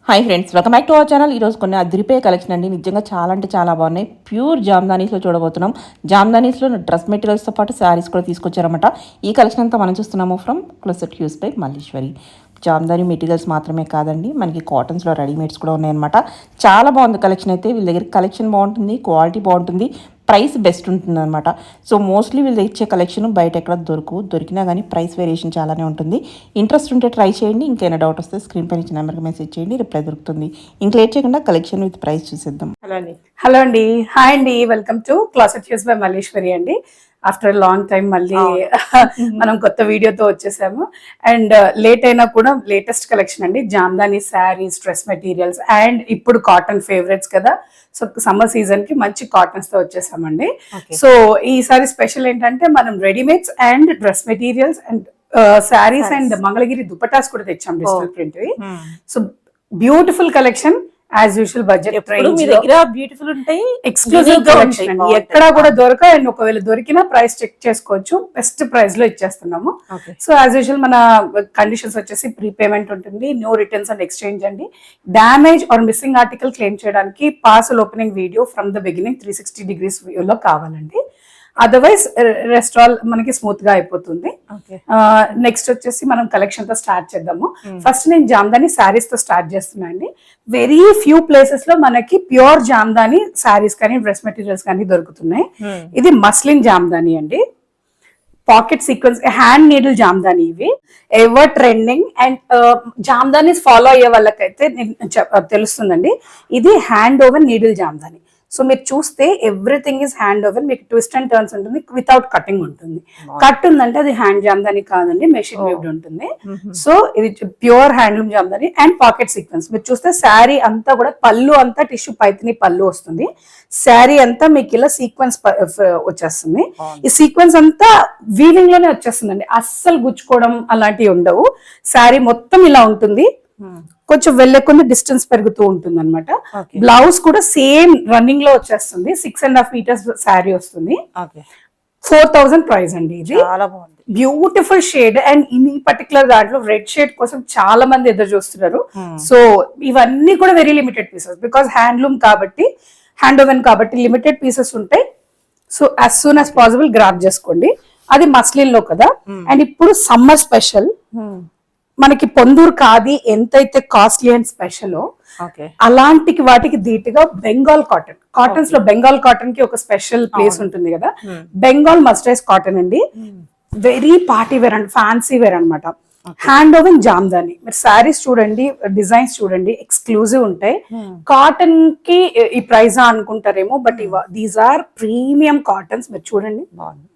Hi friends, welcome back to our channel. ఈరోజు కొన్ని అదిరిపోయే కలెక్షన్ అండి. నిజంగా చాలా అంటే చాలా బాగున్నాయి. ప్యూర్ జామ్దానీస్లో చూడబోతున్నాం. జామ్దానీస్లో డ్రెస్ మెటీరియల్స్తో పాటు శారీస్ కూడా తీసుకొచ్చారన్నమాట. ఈ కలెక్షన్ అంతా మనం చూస్తున్నాము from closet hues by Malleswari. Jamdani materials మాత్రమే కాదండి, మనకి కాటన్స్లో రెడీమేడ్స్ కూడా ఉన్నాయన్నమాట. చాలా బాగుంది కలెక్షన్ అయితే. వీళ్ళ దగ్గర కలెక్షన్ బాగుంటుంది, క్వాలిటీ బాగుంటుంది, ప్రైస్ బెస్ట్ ఉంటుంది అనమాట. సో మోస్ట్లీ వీళ్ళు ఇచ్చే కలెక్షన్ బయట ఎక్కడ దొరికినా కానీ ప్రైస్ వేరియేషన్ చాలానే ఉంటుంది. ఇంట్రెస్ట్ ఉంటే ట్రై చేయండి. ఇంకైనా డౌట్ వస్తే స్క్రీన్ పైన ఇచ్చిన నెంబర్కి మెసేజ్ చేయండి, రిప్లై దొరుకుతుంది. ఇంకా లేట్ చేయకుండా కలెక్షన్ విత్ ప్రైస్ చూసేద్దాం. హలో అండి, హాయ్ అండి, welcome to closet hues by Malleswari అండి. ఆఫ్టర్ లాంగ్ టైం మళ్ళీ మనం కొత్త వీడియోతో వచ్చేసాము. అండ్ లేట్ అయినా కూడా లేటెస్ట్ కలెక్షన్ అండి. Jamdani saris, dress materials and ఇప్పుడు కాటన్ ఫేవరెట్స్ కదా. సో సమ్మర్ సీజన్ కి మంచి కాటన్స్ తో వచ్చేసామండి. సో ఈసారి స్పెషల్ ఏంటంటే మనం readymades and dress materials and saris and Mangalagiri dupattas కూడా తెచ్చాం digital print. So beautiful collection as usual budget price beautiful ఉంటాయి, ఎక్స్క్లూజివ్ కలెక్షన్ అండి. ఎక్కడా కూడా అండ్ ఒకవేళ దొరికినా ప్రైస్ చెక్ చేసుకోవచ్చు. బెస్ట్ ప్రైస్ లో ఇచ్చేస్తున్నాము. సో యాజ్ యూజువల్ మన కండిషన్స్ వచ్చేసి ప్రీపేమెంట్ ఉంటుంది, నో రిటర్న్స్ అండ్ ఎక్స్చేంజ్ అండి. Damage or missing article claim చేయడానికి parcel opening video from the beginning 360 degrees వ్యూలో కావాలండి. అదర్వైజ్ రెస్టారెంట్ మనకి స్మూత్ గా అయిపోతుంది. నెక్స్ట్ వచ్చేసి మనం కలెక్షన్ తో స్టార్ట్ చేద్దాము. ఫస్ట్ నేను జామ్దానీ శారీస్ తో స్టార్ట్ చేస్తున్నా అండి. వెరీ ఫ్యూ ప్లేసెస్ లో మనకి ప్యూర్ జామ్దానీ శారీస్ కానీ డ్రెస్ మెటీరియల్స్ కానీ దొరుకుతున్నాయి. ఇది మస్లిన్ జామ్దానీ అండి. Pocket sequence hand needle Jamdani. ఇవి ever trending and Jamdanis follow అయ్యే వాళ్ళకైతే తెలుస్తుందండి. ఇది hand woven needle Jamdani. So మీరు చూస్తే ఎవ్రీథింగ్ ఇస్ హ్యాండ్ ఓవెన్. మీకు ట్విస్ట్ అండ్ టర్న్స్ ఉంటుంది, వితౌట్ కటింగ్ ఉంటుంది. కట్ ఉందంటే అది హ్యాండ్ జామ్దానీ కాదండి, మెషిన్ వేవ్డ్ ఉంటుంది. సో ఇది pure handloom Jamdani and pocket sequence. మీరు చూస్తే శారీ అంతా కూడా పళ్ళు అంతా టిష్యూ పైతిని పళ్ళు వస్తుంది. శారీ అంతా మీకు ఇలా సీక్వెన్స్ వచ్చేస్తుంది. ఈ సీక్వెన్స్ అంతా వీవింగ్ లోనే వచ్చేస్తుందండి. అస్సలు గుచ్చుకోవడం అలాంటివి ఉండవు. శారీ మొత్తం ఇలా ఉంటుంది. కొంచెం వెళ్ళే కొన్ని డిస్టెన్స్ పెరుగుతూ ఉంటుంది అనమాట. బ్లౌజ్ కూడా సేమ్ రన్నింగ్ లో వచ్చేస్తుంది. 6.5 meters శారీ వస్తుంది. 4,000 ప్రైస్ అండి. ఇది బ్యూటిఫుల్ షేడ్ అండ్ ఈ పర్టికులర్ దాంట్లో రెడ్ షేడ్ కోసం చాలా మంది ఎదురు చూస్తున్నారు. సో ఇవన్నీ కూడా very limited pieces, because handloom కాబట్టి, హ్యాండ్ ఓవెన్ కాబట్టి లిమిటెడ్ పీసెస్ ఉంటాయి. So as soon as possible grab చేసుకోండి. అది మస్లిన్ లో కదా. అండ్ ఇప్పుడు సమ్మర్ స్పెషల్ మనకి పొందూరు ఖాదీ ఎంతైతే కాస్ట్లీ అండ్ స్పెషల్, అలాంటి వాటికి ధీటుగా బెంగాల్ కాటన్. కాటన్స్ లో బెంగాల్ కాటన్ కి ఒక స్పెషల్ ప్లేస్ ఉంటుంది కదా. బెంగాల్ మస్టరైజ్ కాటన్ అండి. Very party wear and fancy wear అనమాట. Hand woven Jamdani. మీరు శారీస్ చూడండి, డిజైన్స్ చూడండి, ఎక్స్క్లూజివ్ ఉంటాయి. కాటన్ కి ఈ ప్రైజ్ అనుకుంటారేమో, but these are premium cottons. మీరు చూడండి,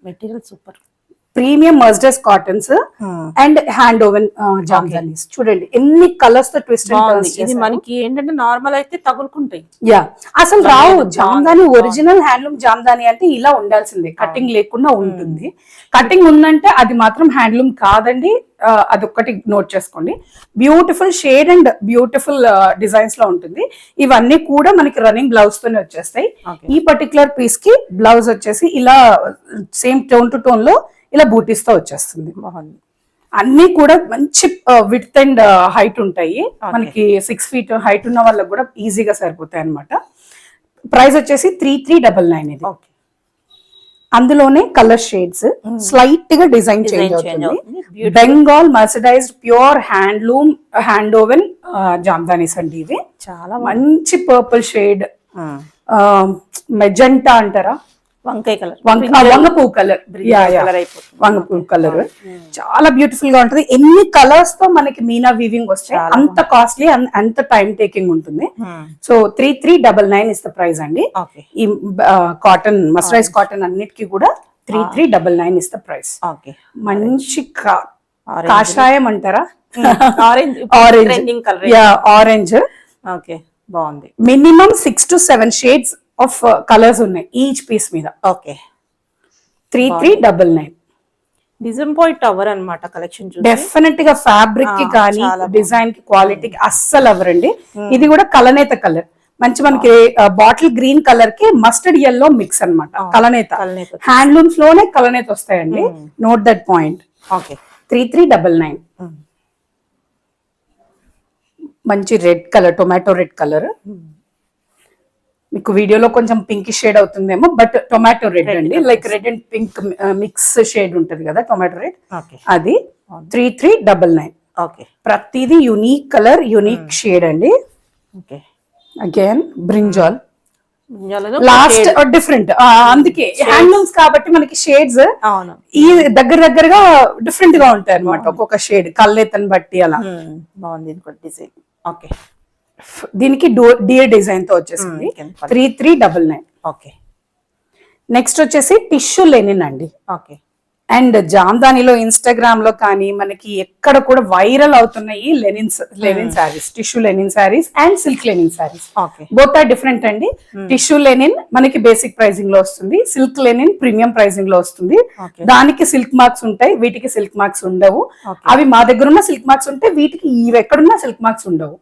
material super. Premium mercerised cottons and hand woven jamdanis. చూడండి ఎన్ని కలర్స్ తో ట్విస్ట్. ఇది మనకి ఏంటంటే నార్మల్ అయితే తగులుకుంటాయి. యా, అసలు రావు. జామ్దానీ ఒరిజినల్ హ్యాండ్లూమ్ జామ్దానీ అంటే ఇలా ఉండాల్సిందే, కటింగ్ లేకుండా ఉంటుంది. కటింగ్ ఉందంటే అది మాత్రం హ్యాండ్లూమ్ కాదండి. అదొక్కటి నోట్ చేసుకోండి. Beautiful shade and beautiful designs లో ఉంటుంది. ఇవన్నీ కూడా మనకి రన్నింగ్ బ్లౌజ్ తోనే వచ్చేస్తాయి. ఈ పర్టికులర్ పీస్ కి బ్లౌజ్ వచ్చేసి ఇలా సేమ్ టోన్ టు టోన్ లో ఇలా బూటీస్ తో వచ్చేస్తుంది. అన్ని కూడా మంచి విడ్త్ అండ్ హైట్ ఉంటాయి. మనకి 6 feet హైట్ ఉన్న వాళ్ళకి కూడా ఈజీగా సరిపోతాయి అనమాట. ప్రైస్ వచ్చేసి 3,399. ఇది అందులోనే కలర్ షేడ్స్ స్లైట్ గా డిజైన్ చేంజ్ అవుతుంది. Bengal mercerised pure handloom hand woven jamdanis అండి. ఇవి చాలా మంచి పర్పుల్ షేడ్, మెజెంటా అంటారా, వంకాయ కలర్, వంగపూ కలర్, వంగపూ కలర్ చాలా బ్యూటిఫుల్ గా ఉంటుంది. ఎన్ని కలర్స్ తో మనకి మీనా వీవింగ్ వస్తాయి. అంత కాస్ట్లీ, అంత టైం టేకింగ్ ఉంటుంది. సో 3,399 ఇస్ ద ప్రైస్ అండి. ఈ కాటన్ మస్టరైజ్ కాటన్ అన్నిటికీ కూడా 3,399 ఇస్ ద ప్రైస్. మంచి కాషాయం అంటారా, ఆరెంజ్. ఓకే, బాగుంది. Minimum 6 to 7 shades of colours ఉన్నాయి ఈచ్ పీస్ మీద. ఓకే, 3,399. డిసప్పాయింట్ అవర్ అన్నమాట కలెక్షన్. డెఫినెట్ గా ఫ్యాబ్రిక్ కి కానీ డిజైన్ కి క్వాలిటీకి అస్సలు అవ్వరండి. ఇది కూడా కలనేత కలర్, మంచి మనకి బాటిల్ గ్రీన్ కలర్ కి మస్టర్డ్ ఎల్లో మిక్స్ అన్నమాట. కలనేత హ్యాండ్లూమ్స్ లోనే కలనేత వస్తాయండి. Note that point. 3,399. మంచి red colour, tomato red colour. మీకు వీడియోలో కొంచెం పింక్ షేడ్ అవుతుందేమో, బట్ టొమాటో రెడ్ అండి, like red and pink mix shade ఉంటది కదా టొమాటో రెడ్, అది 3399. ఓకే, ప్రతిదీ యూనిక్ కలర్, యూనిక్ షేడ్ అండి. Okay, again brinjal, last different, అందుకే హ్యాండ్లూమ్స్ కాబట్టి మనకి షేడ్స్ ఈ దగ్గరగా డిఫరెంట్ గా ఉంటాయి అన్నమాట. ఒక్కొక్క షేడ్ కళ్ళెతని బట్టి అలా బాగుంది డిజైన్. ఓకే, దీనికి డియర్ డిజైన్ తో వచ్చేసింది 3399. ఓకే, నెక్స్ట్ వచ్చేసి టిష్యూ లెనిన్ అండి. ఓకే, అండ్ జామ్దానిలో ఇన్స్టాగ్రామ్ లో కానీ మనకి ఎక్కడ కూడా వైరల్ అవుతున్నాయి linen saris, tissue linen saris and silk linen saris. Both are different అండి. టిష్యూ లెనిన్ మనకి బేసిక్ ప్రైసింగ్ లో వస్తుంది, సిల్క్ లెనిన్ ప్రీమియం ప్రైసింగ్ లో వస్తుంది. దానికి సిల్క్ మార్క్స్ ఉంటాయి, వీటికి సిల్క్ మార్క్స్ ఉండవు. అవి మా దగ్గర ఉన్న సిల్క్ మార్క్స్ ఉంటే వీటికి ఇవి ఎక్కడున్నా సిల్క్ మార్క్స్ ఉండవు.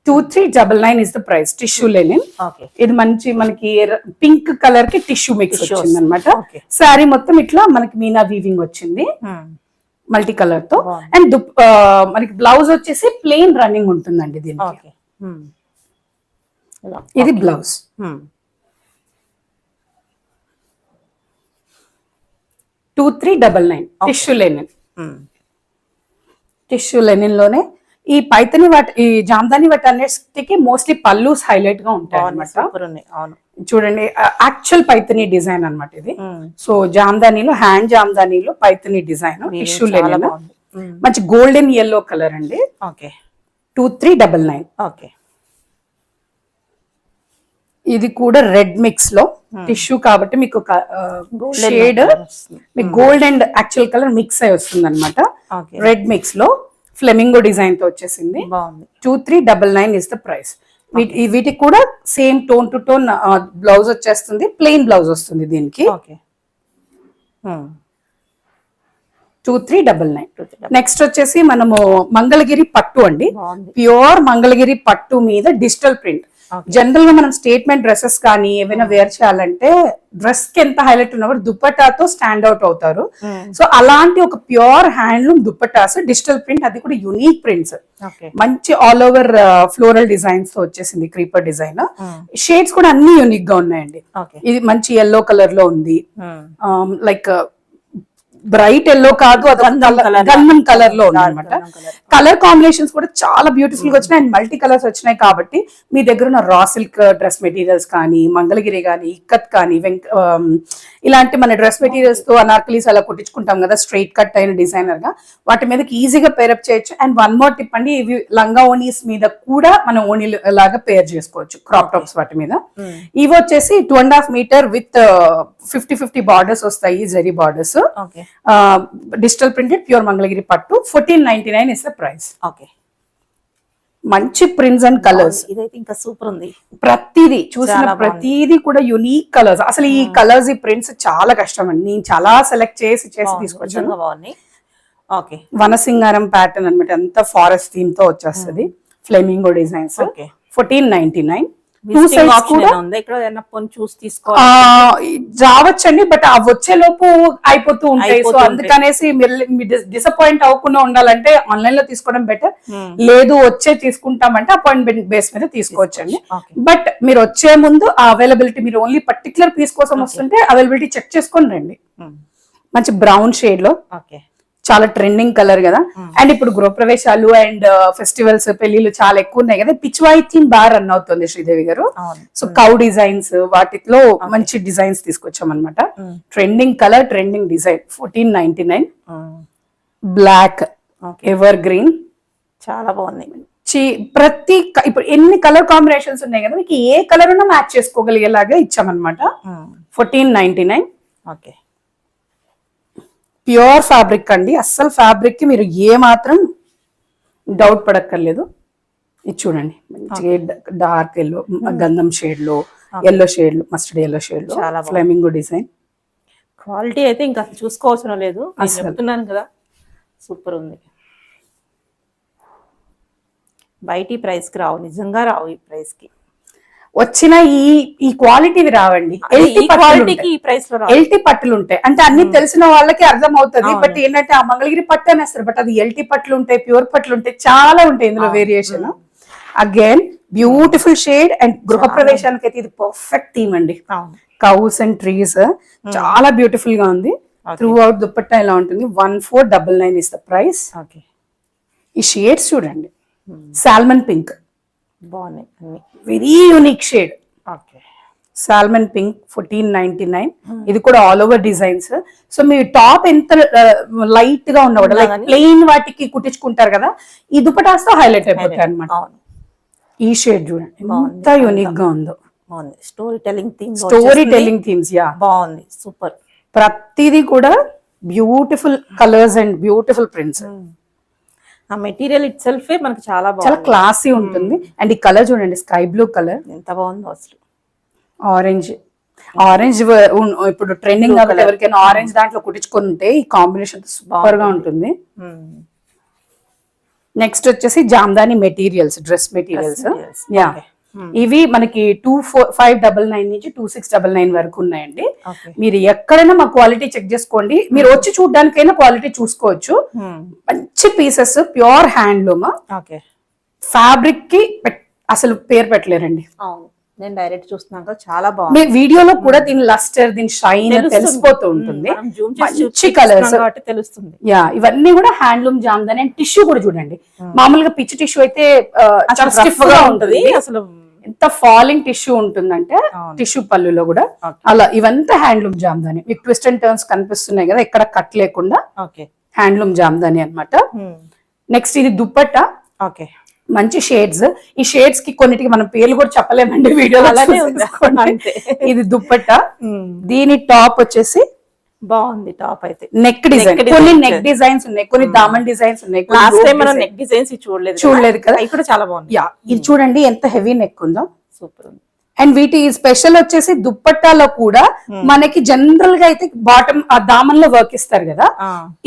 2399 is the price. Tissue linen, ఇది మంచి మనకి పింక్ కలర్ కి టిష్యూ మిక్స్ వచ్చింది అనమాట. శారీ మొత్తం ఇట్లా మనకి మీనా వీవింగ్ వచ్చింది మల్టీ కలర్ తో. అండ్ మనకి బ్లౌజ్ వచ్చేసి ప్లెయిన్ రన్నింగ్ ఉంటుందండి దీనికి. ఇది blouse. 2399 tissue linen. Tissue linen లోనే ఈ పైతని ఈ జామ్దాని వాటి అన్నిటికి మోస్ట్లీ పల్లూస్ హైలైట్ గా ఉంటాయి అన్నమాట. చూడండి, యాక్చువల్ పైతని డిజైన్ అన్నమాట ఇది. సో జామ్దానిలో, హ్యాండ్ జామ్దానిలో పైతని డిజైన్, టిష్యూ లెనిన్, మంచి గోల్డెన్ ఎల్లో కలర్ అండి. 2399. ఓకే, ఇది కూడా రెడ్ మిక్స్ లో టిష్యూ కాబట్టి మీకు షేడ్ మీకు gold and actual colour mix అయి వస్తుంది అనమాట. రెడ్ మిక్స్ లో ఫ్లెమింగో డిజైన్ తో వచ్చేసింది. 2399 ఇస్ ద ప్రైస్. వీటికి కూడా same tone to tone blouse వచ్చేస్తుంది, ప్లెయిన్ బ్లౌజ్ వస్తుంది దీనికి. 2399. నెక్స్ట్ వచ్చేసి మనము మంగళగిరి పట్టు అండి, ప్యూర్ మంగళగిరి పట్టు మీద డిజిటల్ ప్రింట్. జనరల్ గా మనం స్టేట్మెంట్ డ్రెస్సెస్ కానీ ఏమైనా వేర్ చేయాలంటే డ్రెస్ కి ఎంత హైలైట్ ఉన్నా కూడా దుప్పటాతో స్టాండ్ అవుట్ అవుతారు. సో అలాంటి ఒక pure handloom dupattas digital print, అది కూడా యూనిక్ ప్రింట్స్, మంచి ఆల్ ఓవర్ ఫ్లోరల్ డిజైన్స్ తో వచ్చేసింది. క్రీపర్ డిజైన్, షేడ్స్ కూడా అన్ని యూనిక్ గా ఉన్నాయండి. ఇది మంచి ఎల్లో కలర్ లో ఉంది, లైక్ బ్రైట్ ఎల్లో కాదు, అది గంధం కలర్ లో ఉంది అనమాట. కలర్ కాంబినేషన్స్ కూడా చాలా బ్యూటిఫుల్ గా వచ్చినాయి అండ్ మల్టీ కలర్స్ వచ్చినాయి. కాబట్టి మీ దగ్గర ఉన్న రా సిల్క్ డ్రెస్ మెటీరియల్స్ కానీ, మంగళగిరి కానీ, ఇక్కత్ కానీ, ఇలాంటి మన డ్రెస్ మెటీరియల్స్ తో అనార్కలీస్ అలా కుట్టించుకుంటాం కదా స్ట్రైట్ కట్ అయిన డిజైనర్ గా, వాటి మీదకి ఈజీగా పేరప్ చేయొచ్చు. అండ్ వన్ మోర్ టిప్ అండి, ఇవి లంగా ఓనీస్ మీద కూడా మనం ఓనీ లాగా పేర్ చేసుకోవచ్చు, క్రాప్ టాప్స్ వాటి మీద. ఇవి వచ్చేసి 2.5 మీటర్ విత్ 50-50 బార్డర్స్ వస్తాయి, zari borders, digital printed pure Mangalagiri పట్టు. 1499 ఇస్ ద ప్రైస్. ఓకే, మంచి ప్రింట్స్ అండ్ కలర్స్. ఇదైతే ఇంకా సూపర్ ఉంది. ప్రతిదీ చూసిన ప్రతిదీ కూడా యూనిక్ కలర్స్. అసలు ఈ కలర్స్, ఈ ప్రింట్స్ చాలా కష్టం అండి, నేను చాలా సెలెక్ట్ చేసి తీసుకొచ్చాను. ఓకే, వనసింగారం ప్యాటర్న్ అనమాట, అంతా ఫారెస్ట్ థీమ్ తో వచ్చేస్తుంది. Flamingo designs. 1499. రావచ్చండి, బట్ ఆ వచ్చే లోపు అయిపోతూ ఉంటాయి. సో అందుకనేసి మీరు డిసప్పాయింట్ అవ్వకుండా ఉండాలంటే ఆన్లైన్ లో తీసుకోవడం బెటర్. లేదు వచ్చే తీసుకుంటామంటే అపాయింట్మెంట్ బేస్ మీద తీసుకోవచ్చండి. బట్ మీరు వచ్చే ముందు ఆ అవైలబిలిటీ, మీరు ఓన్లీ పర్టికులర్ పీస్ కోసం వస్తుంటే అవైలబిలిటీ చెక్ చేసుకొని రండి. మంచి బ్రౌన్ షేడ్ లో, చాలా ట్రెండింగ్ కలర్ కదా. అండ్ ఇప్పుడు గృహప్రవేశాలు అండ్ ఫెస్టివల్స్, పెళ్లిళ్ళు చాలా ఎక్కువ ఉన్నాయి కదా, పిచ్వాయి థీమ్ బాగా రన్ అవుతుంది శ్రీదేవి గారు. సో కౌ డిజైన్స్, వాటిలో మంచి డిజైన్స్ తీసుకొచ్చాం అనమాట. Trending colour, trending design. 1499. Black, evergreen, చాలా బాగుంది. ప్రతి ఇప్పుడు ఎన్ని కలర్ కాంబినేషన్స్ ఉన్నాయి కదా, మీకు ఏ కలర్ ఉన్నా మ్యాచ్ చేసుకోగలిగేలాగా ఇచ్చామన్నమాట. 1499. ఓకే, ప్యూర్ ఫ్యాబ్రిక్ అండి, అస్సలు ఫ్యాబ్రిక్ కి మీరు ఏ మాత్రం డౌట్ పడక్కర్లేదు. ఇది చూడంండి, మంచిగా డార్క్ ఎల్లో, గంధం షేడ్ లో, ఎల్లో షేడ్ లో, మస్టర్డ్ ఎల్లో షేడ్ లో, ఫ్లెమింగో డిజైన్. క్వాలిటీ అయితే ఇంకా చూసుకోవాల్సిన లేదు, చెప్తున్నాను కదా, సూపర్ ఉంది. బయటి ప్రైస్ కి రావు, నిజంగా రావు ఈ ప్రైస్ కి. వచ్చిన ఈ క్వాలిటీవి రావండి. ఎల్టీ పట్టులు ఉంటాయి అంటే అన్ని తెలిసిన వాళ్ళకి అర్థం అవుతుంది. బట్ ఏంటంటే ఆ మంగళగిరి పట్టు అనేస్తారు, బట్ అది ఎల్టీ పట్లు ఉంటాయి, ప్యూర్ పట్లు ఉంటాయి, చాలా ఉంటాయి ఇందులో variation. Again beautiful shade and గృహ ప్రవేశానికి అయితే ఇది పర్ఫెక్ట్ థీమ్ అండి. అవును. కౌస్ అండ్ ట్రీస్ చాలా బ్యూటిఫుల్ గా ఉంది. త్రూ అవుట్ దుపట్టా ఇలా ఉంటుంది. 1499 ఇస్ ద ప్రైస్. ఓకే. ఈ షేడ్స్ చూడండి, సాల్మన్ పింక్ బాగున్నాయి అన్ని. Very unique shade. Okay. Salmon pink 1499. ఇది కూడా ఆల్ ఓవర్ డిజైన్స్. సో మీ టాప్ ఎంత లైట్ గా ఉన్నా కూడా లైక్ ప్లెయిన్ వాటికి కుట్టించుకుంటారు కదా, ఈ దుపటాస్ తో హైలైట్ అయిపోతాయి అనమాట. ఈ షేడ్ చూడండి ఎంత యూనిక్ గా ఉందో. బాగుంది. స్టోరీ టెల్లింగ్ థీమ్స్ యా బాగుంది. సూపర్. ప్రతిదీ కూడా beautiful colours and beautiful prints. ఆ మెటీరియల్ ఇట్ సెల్ఫ్ మనకి చాలా చాలా క్లాసీ ఉంటుంది. అండ్ ఈ కలర్ చూడండి, స్కై బ్లూ కలర్ ఎంత బాగుందో అసలు. ఆరెంజ్ ఇప్పుడు ట్రెండింగ్ కాబట్టి ఎవరికైనా ఆరెంజ్ దాంట్లో కుట్టించుకొని ఉంటే ఈ కాంబినేషన్ సూపర్ గా ఉంటుంది. నెక్స్ట్ వచ్చేసి Jamdani materials, dress materials. Yeah, ఇవి మనకి 2599 నుంచి 2699 వరకు ఉన్నాయండి. మీరు ఎక్కడైనా మా క్వాలిటీ చెక్ చేసుకోండి. మీరు వచ్చి చూడడానికైనా క్వాలిటీ చూసుకోవచ్చు. మంచి పీసెస్, ప్యూర్ హ్యాండ్లూమ్. ఫ్యాబ్రిక్ కి అసలు పేరు పెట్టలేరండి. నేను డైరెక్ట్ చూస్తున్నాక చాలా బాగుంది. మీ వీడియోలో కూడా దీని లస్టర్, దీని షైన్ తెలిసిపోతూ ఉంటుంది. మంచి కలర్స్ తెలుస్తుంది. యా, ఇవన్నీ కూడా హ్యాండ్లూమ్ జామ్దాని. అండ్ టిష్యూ కూడా చూడండి, మామూలుగా పిచ్ టిష్యూ అయితే చాలా స్టిఫ్ గా ఉంటుంది. అసలు ఎంత ఫాలింగ్ టిష్యూ ఉంటుందంటే టిష్యూ పళ్ళులో కూడా అలా. ఇవంతా హ్యాండ్లూమ్ జామ్దాని. మీకు ట్విస్ట్ అండ్ టర్న్స్ కనిపిస్తున్నాయి కదా, ఎక్కడ కట్ లేకుండా హ్యాండ్లూమ్ జామ్దాని అన్నమాట. నెక్స్ట్ ఇది దుపట్టా. ఓకే, మంచి షేడ్స్. ఈ షేడ్స్ కి కొన్నిటికి మనం పేర్లు కూడా చెప్పలేమండి వీడియోలో. ఇది దుపట్టా. దీని టాప్ వచ్చేసి బాగుంది. టాప్ అయితే నెక్ డిజైన్, కొన్ని నెక్ డిజైన్స్ ఉన్నాయి, కొన్ని దామన్ డిజైన్స్ ఉన్నాయి. లాస్ట్ టైం మనం నెక్ డిజైన్స్ చూడలేదు కదా, ఇక్కడ చాలా బాగుంది. యా, ఇది చూడండి ఎంత హెవీ నెక్ ఉందో. సూపర్ ఉంది. అండ్ వీటి స్పెషల్ వచ్చేసి దుప్పట్టాలో కూడా మనకి జనరల్ గా అయితే బాటమ్ ఆ దామన్ లో వర్క్ ఇస్తారు కదా,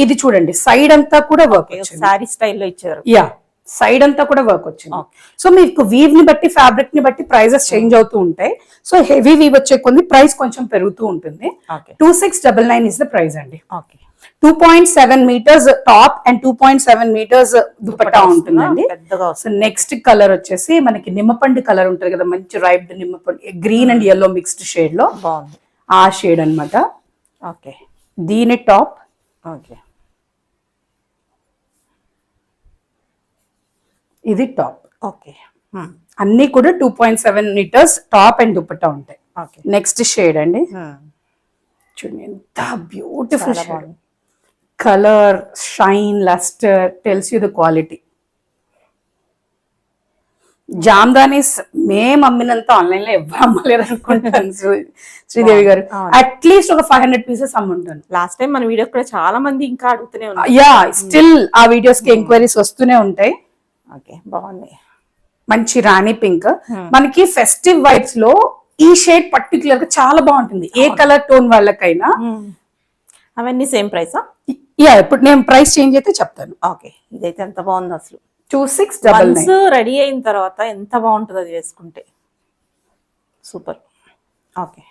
ఇది చూడండి సైడ్ అంతా కూడా వర్క్, సారీ స్టైల్లో ఇచ్చారు. యా, సైడ్ అంతా కూడా వర్క్ వచ్చింది. సో మీకు వీవ్ ని బట్టి, ఫ్యాబ్రిక్ ని బట్టి ప్రైజెస్ చేంజ్ అవుతూ ఉంటాయి. సో హెవీ వీవ్ వచ్చే కొన్ని ప్రైస్ కొంచెం పెరుగుతూ ఉంటుంది. 2699 ఇస్ ద ప్రైస్ అండి. 2.7 metres top and 2.7 metres dupatta ఉంటుందండి. సో నెక్స్ట్ కలర్ వచ్చేసి మనకి నిమ్మపండు కలర్ ఉంటుంది కదా, మంచి రైప్డ్ నిమ్మపండు, green and yellow mixed shade లో ఆ షేడ్ అన్నమాట. ఓకే, దీని టాప్. ఓకే, ఇది టాప్. ఓకే, అన్ని కూడా 2.7 మీటర్స్ టాప్ అండ్ దుపట్టా ఉంటాయి. నెక్స్ట్ షేడ్ అండి, చూడండి ఎంత beautiful shade. Colour, shine, lustre tells you the quality. Jamdanis మేము అమ్మినంత ఆన్లైన్ లో ఎవరు అమ్మలేరు అనుకుంటాను శ్రీదేవి గారు. అట్లీస్ట్ ఒక 500 పీసెస్ అమ్ముంటాను. లాస్ట్ టైం మన వీడియోస్ కూడా చాలా మంది ఇంకా అడుగుతూనే ఉన్నారు. యా, స్టిల్ ఆ వీడియోస్ కి ఎంక్వైరీస్ వస్తూనే ఉంటాయి. ఓకే, బాగుంది. మంచి రాణి పింక్. మనకి ఫెస్టివ్ వైబ్స్ లో ఈ షేడ్ పర్టికులర్ గా చాలా బాగుంటుంది. ఏ కలర్ టోన్ వాళ్ళకైనా. అవన్నీ సేమ్ ప్రైసా? యా, ఇప్పుడు నేను ప్రైస్ చేంజ్ అయితే చెప్తాను. ఓకే, ఇదైతే ఎంత బాగుంది అసలు. 2699. రెడీ అయిన తర్వాత ఎంత బాగుంటుంది అది వేసుకుంటే. సూపర్. ఓకే,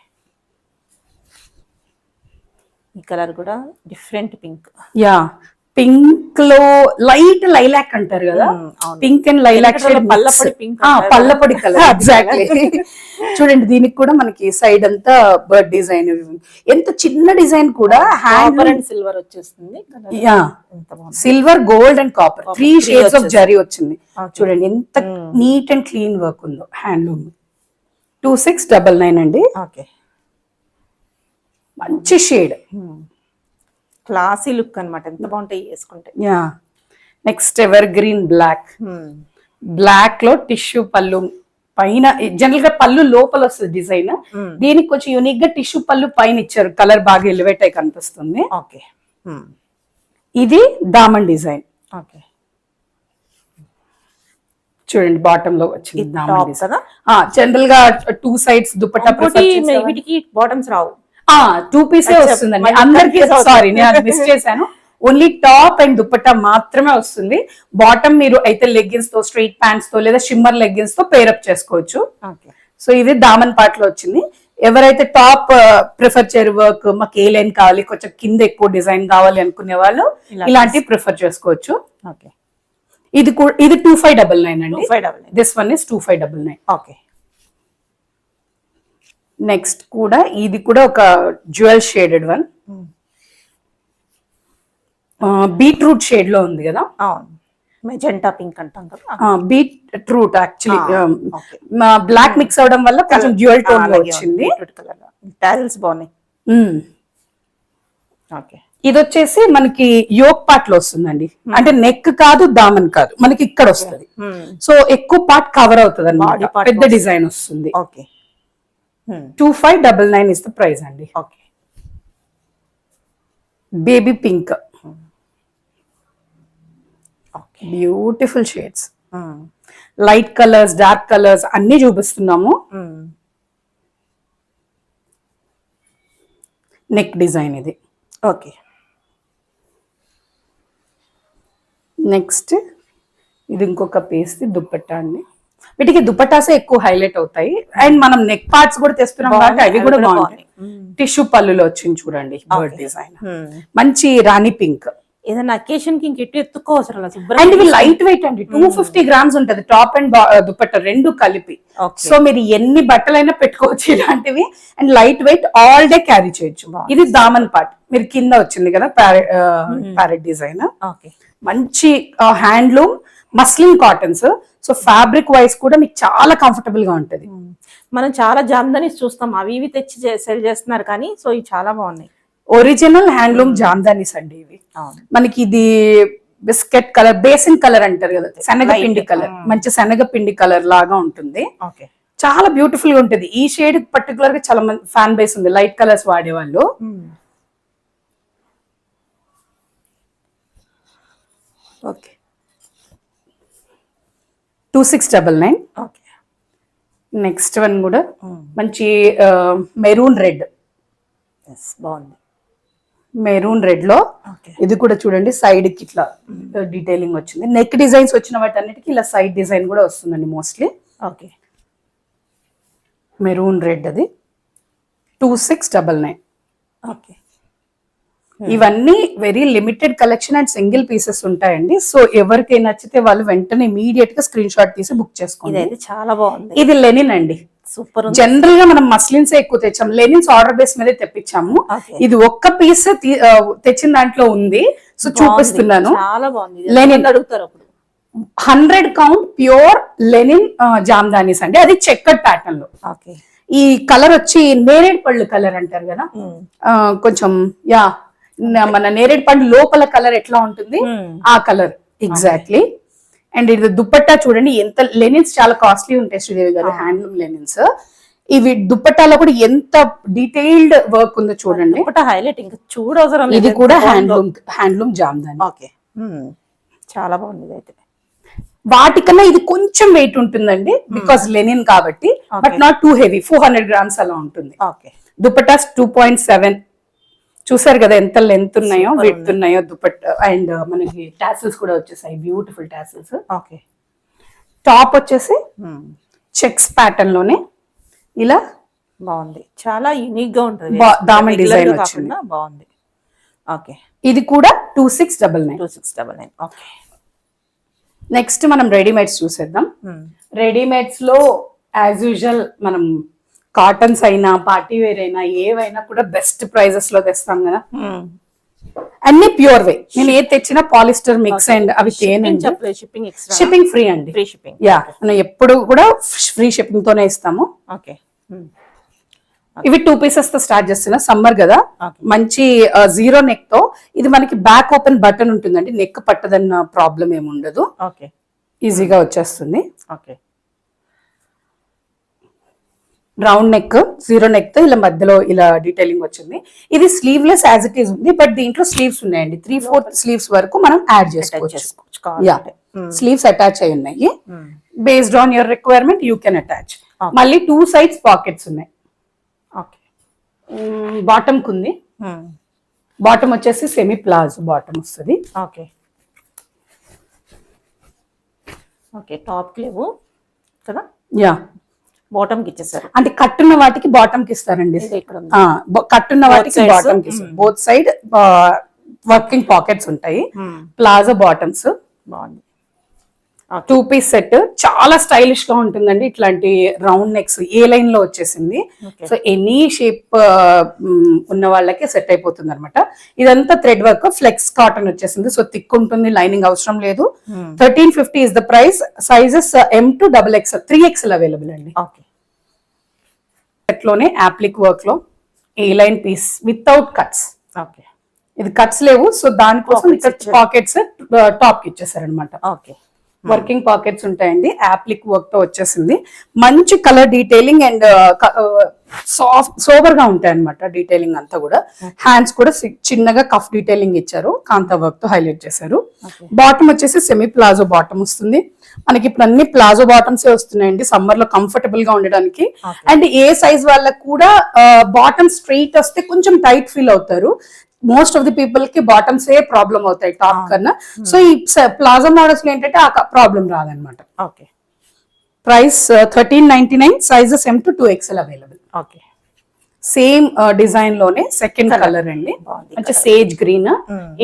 ఈ కలర్ కూడా డిఫరెంట్ పింక్. యా, పింక్ లో లైట్ లైలాక్ అంటారు కదా, పింక్ అండ్ లైలాక్ షేడ్, పల్లపొడి కలర్. ఎగ్జాక్ట్లీ. చూడండి, దీనికి కూడా మనకి సైడ్ అంతా బర్డ్ డిజైన్, ఎంత చిన్న డిజైన్ కూడా హ్యాండ్ అండ్ సిల్వర్ వచ్చేస్తుంది. Yeah, silver, gold and copper 3 shades of zari వచ్చింది. చూడండి ఎంత నీట్ అండ్ క్లీన్ వర్క్ ఉందో హ్యాండ్లూమ్. 2699 అండి. ఓకే, మంచి షేడ్, క్లాసీ లుక్ అన్నమాట. ఎంత బాగుంటాయి వేసుకుంటే. Yeah, next evergreen black. Black లో టిష్యూ పళ్ళు పైన, జనరల్ గా పళ్ళు లోపల వస్తుంది డిజైన్. దీనికి కొంచెం యూనిక్ గా టిష్యూ పళ్ళు పైన ఇచ్చారు. కలర్ బాగా ఎలివేట్ అయి కనిపిస్తుంది. ఓకే, ఇది దామన్ డిజైన్. ఓకే, చూడండి బాటమ్ లో వచ్చింది దామన్ డిజైన్. జనరల్ గా 2 సైడ్స్ దుపట్టా. వీటికి బాటమ్స్ రావు, 2 పీసే వస్తుందండి అందరికి. సారీ, నేను మిస్ చేశాను. ఓన్లీ టాప్ అండ్ దుపట్టా మాత్రమే వస్తుంది. బాటమ్ మీరు అయితే లెగ్గిన్స్ తో, స్ట్రైట్ ప్యాంట్స్ తో లేదా షిమ్మర్ లెగ్గిన్స్ తో పేరప్ చేసుకోవచ్చు. సో ఇది దామన్ పార్ట్ లో వచ్చింది. ఎవరైతే టాప్ ప్రిఫర్ చేయరు, వర్క్ మాకు ఏ లైన్ కావాలి, కొంచెం కింద ఎక్కువ డిజైన్ కావాలి అనుకునే వాళ్ళు ఇలాంటివి ప్రిఫర్ చేసుకోవచ్చు. ఓకే, ఇది 2599 అండి. 2599. This one is 2599. Okay. Next కూడా ఇది కూడా ఒక jewel shaded one, beetroot shade లో ఉంది కదా. అవును, మెజెంటా పింక్ అంటాం కదా. Beetroot actually okay. Black mix అవడం వల్ల కొంచెం డ్యూయల్ టోన్ లో వచ్చింది. కలర్ టాజిల్స్ బాగున్నాయి. ఓకే. ఇది వచ్చేసి మనకి యోక్ పార్ట్ లో వస్తుందండి, అంటే నెక్ కాదు దామన్ కాదు, మనకి ఇక్కడ వస్తుంది. సో ఎక్కువ పార్ట్ కవర్ అవుతుంది అన్నమాట, Body part పెద్ద డిజైన్ వస్తుంది. ఓకే. 2599 ఇస్ ద ప్రైస్ అండి. Okay. Baby pink, okay. Beautiful shades, light colours, dark colours అన్ని చూపిస్తున్నాము. నెక్ డిజైన్ ఇది. ఓకే. నెక్స్ట్ ఇది ఇంకొక పీస్ దుప్పట్టా అండి. వీటికి దుపట్టాసే ఎక్కువ హైలైట్ అవుతాయి, అండ్ మనం నెక్ పార్ట్స్ కూడా తెస్తున్నాం కాబట్టి అవి కూడా బాగుంటాయి. టిష్యూ పళ్ళులో వచ్చింది చూడండి బర్డ్ డిజైన్, మంచి రాణి పింక్. ఏదైనా అకేషన్ కి ఇంకెట్టు ఎత్తుకోవసరం లేదు. అండ్ ఇవి లైట్ వెయిట్ అండి, 250 grams ఉంటది టాప్ అండ్ దుపట్టా రెండు కలిపి. సో మీరు ఎన్ని బట్టలైనా పెట్టుకోవచ్చు ఇలాంటివి, and light weight all day carry చేయొచ్చు. ఇది దామన్ పార్ట్, మీరు కింద వచ్చింది కదా ప్యారెట్ డిజైన్. ఓకే. మంచి handloom muslin cottons, so fabric wise కూడా మీకు చాలా కంఫర్టబుల్ గా ఉంటది. మనం చాలా జామ్దానీస్ చూస్తాం, అవి ఇవి తెచ్చి సెల్ చేస్తున్నారు కానీ, సో ఇవి చాలా బాగున్నాయి. ఒరిజినల్ హ్యాండ్లూమ్ జామ్దానీస్ అండి ఇవి. మనకి ఇది బిస్కెట్ కలర్, బేసిన్ కలర్ అంటారు కదా, శనగపిండి కలర్, మంచి శనగపిండి కలర్ లాగా ఉంటుంది. ఓకే. చాలా బ్యూటిఫుల్ గా ఉంటుంది. ఈ షేడ్ పర్టికులర్ గా చాలా మంది ఫ్యాన్ బేస్ ఉంది, లైట్ కలర్స్ వాడేవాళ్ళు. ఓకే. 2699. ఓకే. నెక్స్ట్ వన్ కూడా మంచి మెరూన్ రెడ్, బాగుంది. మెరూన్ రెడ్ లో ఇది కూడా చూడండి, సైడ్ కి ఇట్లా డీటెయిలింగ్ వచ్చింది. నెక్ డిజైన్స్ వచ్చిన వాటి అన్నిటికీ ఇలా సైడ్ డిజైన్ కూడా వస్తుందండి మోస్ట్లీ. ఓకే. మెరూన్ రెడ్ అది 2699. ఓకే. ఇవన్నీ very limited collection and single pieces ఉంటాయండి. సో ఎవరికి నచ్చితే వాళ్ళు వెంటనే ఇమీడియట్ గా స్క్రీన్ షాట్ తీసి బుక్ చేసుకోండి. ఇదైతే చాలా బాగుంది. ఇది లెనిన్ అండి, సూపర్. జనరల్ గా మనం మస్లిన్స్ ఎక్కువ తెచ్చాము, లెనిన్స్ ఆర్డర్ బేస్ మీద తెప్పించాము. ఇది ఒక్క పీస్ తెచ్చిన దాంట్లో ఉంది, సో చూపిస్తున్నాను. చాలా బాగుంది. లెనిన్ అడుగుతారు అప్పుడు. 100 count ప్యూర్ లెనిన్ జామ్దానీస్ అండి, అది చెక్కడ్ ప్యాటర్న్ లో. ఓకే. ఈ కలర్ వచ్చి నేరేడు పళ్ళు కలర్ అంటారు కదా, కొంచెం మన నేరేడు పండు లోపల కలర్ ఎట్లా ఉంటుంది ఆ కలర్ ఎగ్జాక్ట్లీ. అండ్ ఇది దుపట్టా చూడండి, ఎంత లెనిన్స్ చాలా కాస్ట్లీ ఉంటాయి శ్రీదేవి గారు, హ్యాండ్లూమ్ లెనిన్స్. ఇవి దుపట్టాలో కూడా ఎంత డీటెయిల్డ్ వర్క్ ఉందో చూడండి, హైలైట్ ఇంకా చూడవసరం. ఇది కూడా హ్యాండ్లూమ్ జామ్దాని. ఓకే. చాలా బాగుంది ఇదైతే. వాటికన్నా ఇది కొంచెం వెయిట్ ఉంటుందండి, బికాస్ లెనిన్ కాబట్టి, but not too heavy. 400 grams అలా ఉంటుంది. ఓకే. దుపట్టాస్ 2.7 చూసారు కదా ఎంత లెంత్ ఉన్నాయో, విడ్త్ ఉన్నాయో దుపట్టా. అండ్ మనకి టాసిల్స్ కూడా వచ్చేసాయి, బ్యూటిఫుల్ టాసిల్స్. ఓకే. టాప్ వచ్చేసి చెక్స్ ప్యాటర్న్ లోనే ఇలా బాగుంది, చాలా యూనిక్ గా ఉంటుంది. దామన్ డిజైన్ వచ్చింది, బాగుంది. ఓకే. ఇది కూడా 2699. 2699. ఓకే. నెక్స్ట్ మనం రెడీమేడ్స్ చూసేద్దాం. రెడీమేడ్స్ లో యాజ్ యూజువల్ మనం కాటన్స్ అయినా పార్టీ వేర్ అయినా ఏవైనా కూడా బెస్ట్ ప్రైజెస్ లో తెస్తాం కదా, అన్ని ప్యూర్ వే. నేను ఏది తెచ్చినా పాలిస్టర్ మిక్స్ అండ్ అవి షిప్పింగ్ ఫ్రీ అండి. యా, మనం ఎప్పుడు కూడా ఫ్రీ షిప్పింగ్ తోనే ఇస్తాము. ఓకే. ఇవి 2 pieces తో స్టార్ట్ చేస్తున్నా, సమ్మర్ కదా, మంచి జీరో నెక్ తో. ఇది మనకి బ్యాక్ ఓపెన్ బటన్ ఉంటుందండి, నెక్ పట్టదన్న ప్రాబ్లం ఏమి ఉండదు, ఈజీగా వచ్చేస్తుంది. రౌండ్ నెక్, జీరో నెక్ తో ఇలా మధ్యలో ఇలా డీటెయిలింగ్ వచ్చింది. ఇది స్లీవ్లెస్ యాజ్ ఇట్ ఈస్ ఉంది, బట్ దీంట్లో స్లీవ్స్ ఉన్నాయండి. 3/4 స్లీవ్స్ వరకు మనం యాడ్ చేసుకోవచ్చు. యా, స్లీవ్స్ అటాచ్ అయి ఉన్నాయి. Based on your requirement you can attach. మళ్ళీ 2 sides పాకెట్స్ ఉన్నాయి. బాటమ్ కుంది, బాటమ్ వచ్చేసి సెమీ ప్లాజో బాటమ్ వస్తుంది. ఓకే. ఓకే. టాప్ కి లేవు కదా, యా, బాటమ్ కి ఇచ్చేసారు. అంటే కట్టున్న వాటికి బాటమ్ కి ఇస్తారండి, కట్టున్న వాటికి బాటమ్ కి ఇస్తారు. బోత్ సైడ్ వర్కింగ్ పాకెట్స్ ఉంటాయి, ప్లాజో బాటమ్స్. బాగుంది. 2 పీస్ సెట్ చాలా స్టైలిష్ గా ఉంటుందండి. ఇట్లాంటి రౌండ్ నెక్స్ ఏ లైన్ లో వచ్చేసింది. Okay. సో ఎనీ షేప్ ఉన్న వాళ్ళకి సెట్ అయిపోతుంది అనమాట. ఇదంతా థ్రెడ్ వర్క్, ఫ్లెక్స్ కాటన్ వచ్చేసింది. సో థిక్ ఉంటుంది, లైనింగ్ అవసరం లేదు. 1350 is the price. Sizes M to XXL, 3XL available అండి. ఓకే. సెట్ లోనే యాప్లిక్ వర్క్ లో A line piece without cuts. Okay. ఇది కట్స్ లేవు, సో దానికోసం Pockets ఇక్కడ పాకెట్స్ టాప్ కి ఇచ్చేసారు అనమాట. ఓకే. వర్కింగ్ పాకెట్స్ ఉంటాయండి. యాప్లిక్ వర్క్ తో వచ్చేసింది. మంచి colour detailing and soft sober గా ఉంటాయి అనమాట. డీటెయిలింగ్ అంతా కూడా హ్యాండ్స్ కూడా చిన్నగా కఫ్ డీటెయిలింగ్ ఇచ్చారు, కాంతా వర్క్ తో హైలైట్ చేశారు. బాటమ్ వచ్చేసి సెమీ ప్లాజో బాటమ్ వస్తుంది మనకి. ఇప్పుడు అన్ని ప్లాజో బాటమ్స్ వస్తున్నాయండి సమ్మర్ లో కంఫర్టబుల్ గా ఉండడానికి. అండ్ ఏ సైజ్ వాళ్ళకి కూడా బాటమ్ స్ట్రైట్ వస్తే కొంచెం టైట్ ఫీల్ అవుతారు. మోస్ట్ ఆఫ్ ది పీపుల్ కి బాటమ్స్ ఏ ప్రాబ్లం అవుతాయి టాప్ కన్నా. సో ఈ ప్లాజో మోడల్స్ లో ఏంటంటే ఆ ప్రాబ్లం రాదనమాట. Okay. Price 1399, sizes M to 2XL available. Okay. Same design లోనే సెకండ్ కలర్ అండి, అంటే సేజ్ గ్రీన్.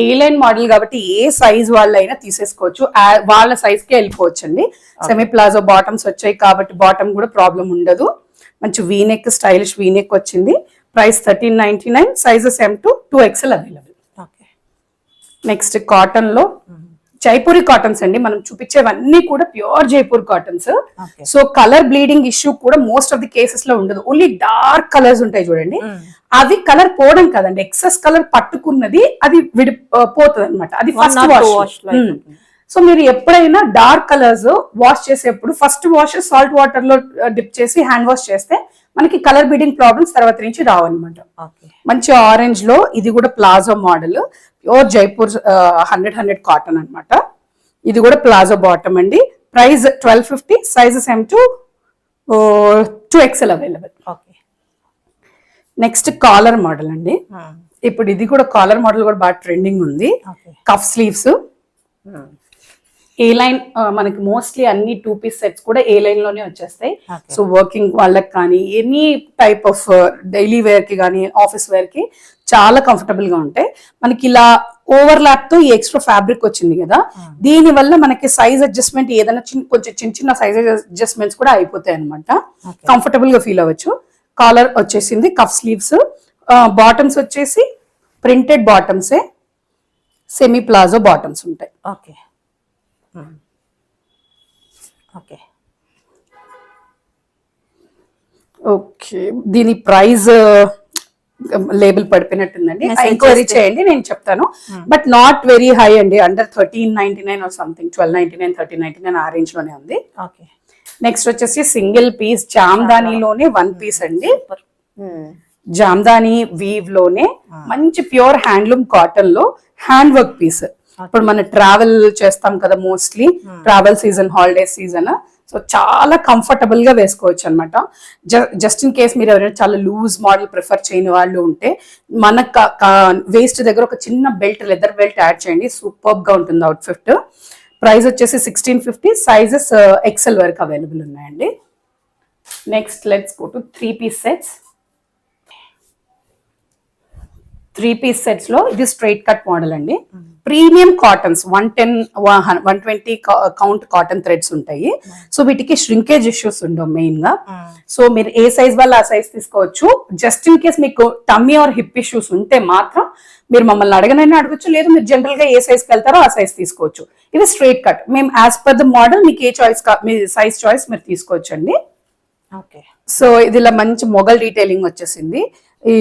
ఏ లైన్ మోడల్ కాబట్టి ఏ సైజ్ వాళ్ళైనా తీసేసుకోవచ్చు, వాళ్ళ సైజ్ కే వెళ్ళిపోవచ్చు అండి. సెమీ ప్లాజో బాటమ్స్ వచ్చాయి కాబట్టి బాటమ్ కూడా ప్రాబ్లం ఉండదు. మంచి వీనెక్, స్టైలిష్ వీనెక్ వచ్చింది. Price 1399, sizes M to 2XL available. Okay. Next cotton లో జైపూరి కాటన్స్ అండి. మనం చూపించేవన్నీ కూడా pure Jaipur cottons. So colour bleeding issue కూడా మోస్ట్ ఆఫ్ ది కేసెస్ లో ఉండదు. ఓన్లీ డార్క్ కలర్స్ ఉంటాయి చూడండి, అవి కలర్ పోవడం కాదండి, ఎక్సెస్ కలర్ పట్టుకున్నది అది పోతుంది అనమాట. అది ఫస్ట్ వాష్. సో మీరు ఎప్పుడైనా డార్క్ కలర్స్ వాష్ చేసేప్పుడు ఫస్ట్ వాష్ సాల్ట్ వాటర్ లో డిప్ చేసి హ్యాండ్ వాష్ చేస్తే మనకి కలర్ బీడింగ్ ప్రాబ్లమ్స్ తర్వాత నుంచి రావన్నమాట. మంచి ఆరెంజ్ లో ఇది కూడా palazzo model, pure Jaipur 100 cotton అన్నమాట. ఇది కూడా ప్లాజో బాటమ్ అండి. Price 1250, sizes M to 2XL available. Next caller model అండి. ఇప్పుడు ఇది కూడా కాలర్ మోడల్ కూడా బాగా ట్రెండింగ్ ఉంది. కఫ్ స్లీవ్స్ ఏ లైన్, మనకి మోస్ట్లీ అన్ని 2 పీస్ సెట్స్ కూడా ఏ లైన్ లోనే వచ్చేస్తాయి. సో వర్కింగ్ వాళ్ళకి కానీ any type of daily wear కి కానీ ఆఫీస్ వేర్ కి చాలా కంఫర్టబుల్ గా ఉంటాయి. మనకి ఇలా ఓవర్ ల్యాప్ తో ఈ ఎక్స్ట్రా ఫ్యాబ్రిక్ వచ్చింది కదా, దీని వల్ల మనకి సైజ్ అడ్జస్ట్మెంట్ ఏదైనా కొంచెం చిన్న సైజ్ అడ్జస్ట్మెంట్స్ కూడా అయిపోతాయి అనమాట. కంఫర్టబుల్ గా ఫీల్ అవ్వచ్చు. కాలర్ వచ్చేసింది, కఫ్ స్లీవ్స్, బాటమ్స్ వచ్చేసి ప్రింటెడ్ బాటమ్సే, సెమీ ప్లాజో బాటమ్స్ ఉంటాయి. ఓకే. ఓకే. ఓకే. దీని ప్రైస్ లేబుల్ పడిపోయినట్టుందండి, ఎంక్వైరీ చేయండి, నేను చెప్తాను. బట్ నాట్ వెరీ హై అండి, అండర్ 1399 ఆర్ సంథింగ్, 1299, 1399 ఆ రేంజ్ లోనే ఉంది. ఓకే. నెక్స్ట్ వచ్చేసి సింగిల్ పీస్ జామ్దానీలోనే 1 పీస్ అండి. జామ్దానీ వీవ్ లోనే మంచి ప్యూర్ హ్యాండ్లూమ్ కాటన్ లో హ్యాండ్ వర్క్ పీస్. ఇప్పుడు మనం ట్రావెల్ చేస్తాం కదా, mostly travel season, holiday season, so చాలా కంఫర్టబుల్ గా వేసుకోవచ్చు అనమాట. జస్ట్ ఇన్ కేస్ మీరు ఎవరైనా చాలా లూజ్ మోడల్ ప్రిఫర్ చేయని వాళ్ళు ఉంటే మన వేస్ట్ దగ్గర ఒక చిన్న బెల్ట్, లెదర్ బెల్ట్ యాడ్ చేయండి, సూపర్ గా ఉంటుంది అవుట్ఫిట్. ప్రైస్ వచ్చేసి 1650, సైజెస్ XL వరకు అవైలబుల్ ఉన్నాయండి. Next let's go to 3 piece sets. 3 piece sets లో ఇది స్ట్రైట్ కట్ మోడల్ అండి. Premium cottons 110, 120 count cotton threads ఉంటాయి. సో వీటికి ష్రింకేజ్ ఇష్యూస్ ఉండవు మెయిన్ గా. సో మీరు ఏ సైజ్ వల్ల ఆ సైజ్ తీసుకోవచ్చు. జస్ట్ ఇన్ కేస్ మీకు టమ్మీ ఆర్ హిప్ ఇష్యూస్ ఉంటే మాత్రం మీరు మమ్మల్ని అడగనైనా అడగచ్చు, లేదు మీరు జనరల్ గా ఏ సైజ్ కి వెళ్తారో ఆ సైజ్ తీసుకోవచ్చు. ఇది స్ట్రైట్ కట్, మేము యాజ్ పర్ ద మోడల్ మీకు a choice, me size choice మీరు తీసుకోవచ్చు అండి. సో ఇది ఇలా మంచి మొగల్ డీటెయిలింగ్ వచ్చేసింది. ఈ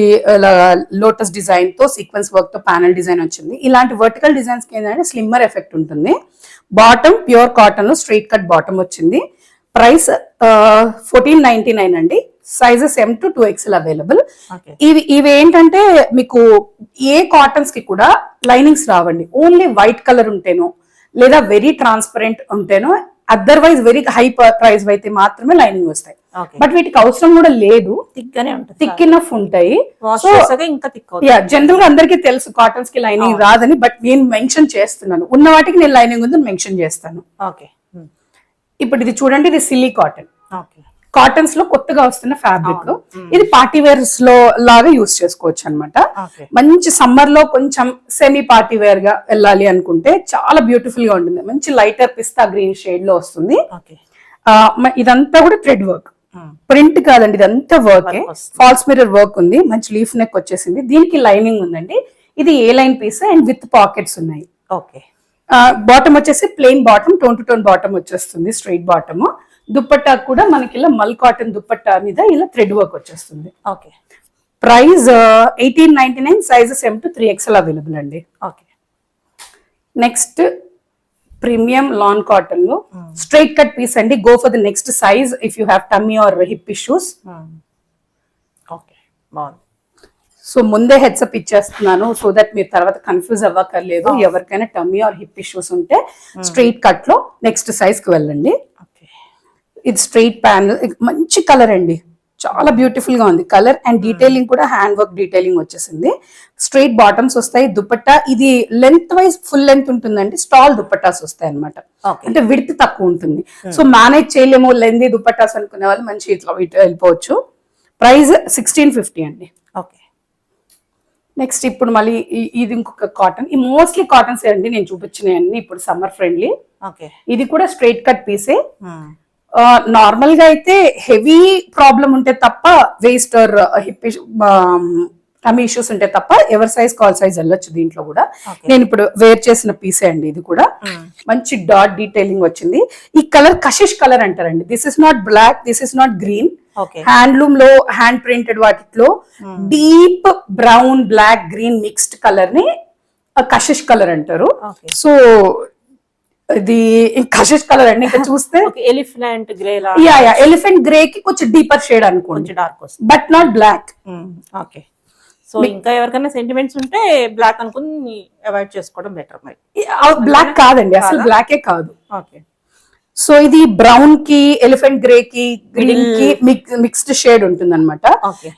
లోటస్ డిజైన్ తో సీక్వెన్స్ వర్క్ తో ప్యానల్ డిజైన్ వచ్చింది. ఇలాంటి వర్టికల్ డిజైన్స్ కి ఏంటంటే స్లిమ్మర్ ఎఫెక్ట్ ఉంటుంది. బాటమ్ ప్యూర్ కాటన్ లో స్ట్రైట్ కట్ బాటమ్ వచ్చింది. ప్రైస్ 1499 అండి. Sizes M to 2XL available. ఇవి ఏంటంటే మీకు ఏ కాటన్స్ కి కూడా లైనింగ్స్ రావండి, ఓన్లీ వైట్ కలర్ ఉంటేనో లేదా వెరీ ట్రాన్స్పరెంట్ ఉంటేనో, అదర్వైజ్ వెరీ హై ప్రైస్ అయితే మాత్రమే లైనింగ్ వస్తాయి. బట్ వీటికి అవసరం కూడా లేదు, థిక్ ఇనఫ్ ఉంటాయి. జనరల్ గా అందరికీ తెలుసు కాటన్స్ కి లైనింగ్ రాదని, బట్ నేను మెన్షన్ చేస్తున్నాను, ఉన్న వాటికి నేను లైనింగ్ ఉందని మెన్షన్ చేస్తాను. ఇప్పుడు ఇది చూడండి, ఇది సిల్లీ కాటన్. కాటన్స్ లో కొత్తగా వస్తున్న ఫ్యాబ్రిక్. ఇది పార్టీ వేర్స్ లో లాగా యూస్ చేసుకోవచ్చు అనమాట. ఓకే మంచి సమ్మర్ లో కొంచెం సెమీ పార్టీ వేర్ గా వెళ్ళాలి అనుకుంటే చాలా బ్యూటిఫుల్ గా ఉంటుంది. మంచి లైటర్ పిస్తా గ్రీన్ షేడ్ లో వస్తుంది. ఓకే ఇదంతా కూడా థ్రెడ్ వర్క్, ప్రింట్ కాదండి, ఇదంతా వర్క్. ఫాల్స్ మిర్రర్ వర్క్ ఉంది, మంచి లీఫ్ నెక్ వచ్చేసింది. దీనికి లైనింగ్ ఉందండి. ఇది A line piece and with pockets ఉన్నాయి. ఓకే బాటమ్ వచ్చేసి plain bottom, tone to tone bottom వచ్చేస్తుంది, స్ట్రైట్ బాటమ్. దుప్పట్టా కూడా మనకి ఇలా మల్ కాటన్ దుప్పట్టా మీద ఇలా థ్రెడ్ వర్క్ వచ్చేస్తుంది. Okay price 1899, sizes M to 3XL available అండి. Okay next premium lawn cotton లో స్ట్రైట్ కట్ పీస్ అండి. Go for the next size if you have tummy or hip issues. Okay బాగుంది. So ముందే heads-up ఇచ్చేస్తున్నాను so that మీరు తర్వాత confuse అవ్వక్కర్లేదు. ఎవరికైనా tummy or hip issues ఉంటే స్ట్రైట్ కట్ లో నెక్స్ట్ సైజ్ కి వెళ్ళండి. ఇది స్ట్రైట్ ప్యానల్, మంచి కలర్ అండి, చాలా బ్యూటిఫుల్ గా ఉంది కలర్. అండ్ డీటెయిలింగ్ కూడా హ్యాండ్ వర్క్ డీటెయిలింగ్ వచ్చేసింది. స్ట్రైట్ బాటమ్స్ వస్తాయి. దుపట్టా ఇది లెంత్ వైజ్ ఫుల్ లెంత్ ఉంటుందండి. స్టాల్ దుపట్టాస్ వస్తాయి అనమాట, అంటే విడ్త్ తక్కువ ఉంటుంది. సో మేనేజ్ చేయలేము లెంది దుపట్టాస్ అనుకునే వాళ్ళు మంచి ఇట్లా వెళ్ళిపోవచ్చు. ప్రైస్ 1650 అండి. ఓకే నెక్స్ట్ ఇప్పుడు మళ్ళీ ఇది ఇంకొక కాటన్. ఈ మోస్ట్లీ కాటన్స్ అండి నేను చూపించినవన్నీ ఇప్పుడు సమ్మర్ ఫ్రెండ్లీ. ఓకే ఇది కూడా స్ట్రైట్ కట్ పీసే. నార్మల్ గా అయితే హెవీ ప్రాబ్లం ఉంటే తప్ప, waist or hip tummy issues ఉంటే తప్ప ఎవరి సైజ్ కాల్ సైజ్ వెళ్ళొచ్చు దీంట్లో కూడా. నేను ఇప్పుడు వేర్ చేసిన పీసే అండి. ఇది కూడా మంచి డాట్ డీటెయిలింగ్ వచ్చింది. ఈ కలర్ కషిష్ కలర్ అంటారండి. This is not black, this is not green. Handloom లో హ్యాండ్ ప్రింటెడ్ వాటిలో deep brown black green mixed colour ని కషిష్ కలర్ అంటారు. సో ఇది కషిష్ కలర్ అండి. ఇక్కడ చూస్తే ఎలిఫెంట్ గ్రే ఎలిఫెంట్ గ్రే కి కొంచెం డీపర్ షేడ్ అనుకోండి, డార్క్ వస్తుంది, but not black. Okay so ఇంకా ఎవరికైనా సెంటిమెంట్స్ ఉంటే బ్లాక్ అనుకుని అవాయిడ్ చేసుకోవడం బెటర్. మరి బ్లాక్ కాదండి, అసలు బ్లాకే కాదు. ఓకే సో ఇది బ్రౌన్ కి ఎలిఫెంట్ గ్రే కి గ్రీన్ కి మిక్స్డ్ షేడ్ ఉంటుంది అనమాట.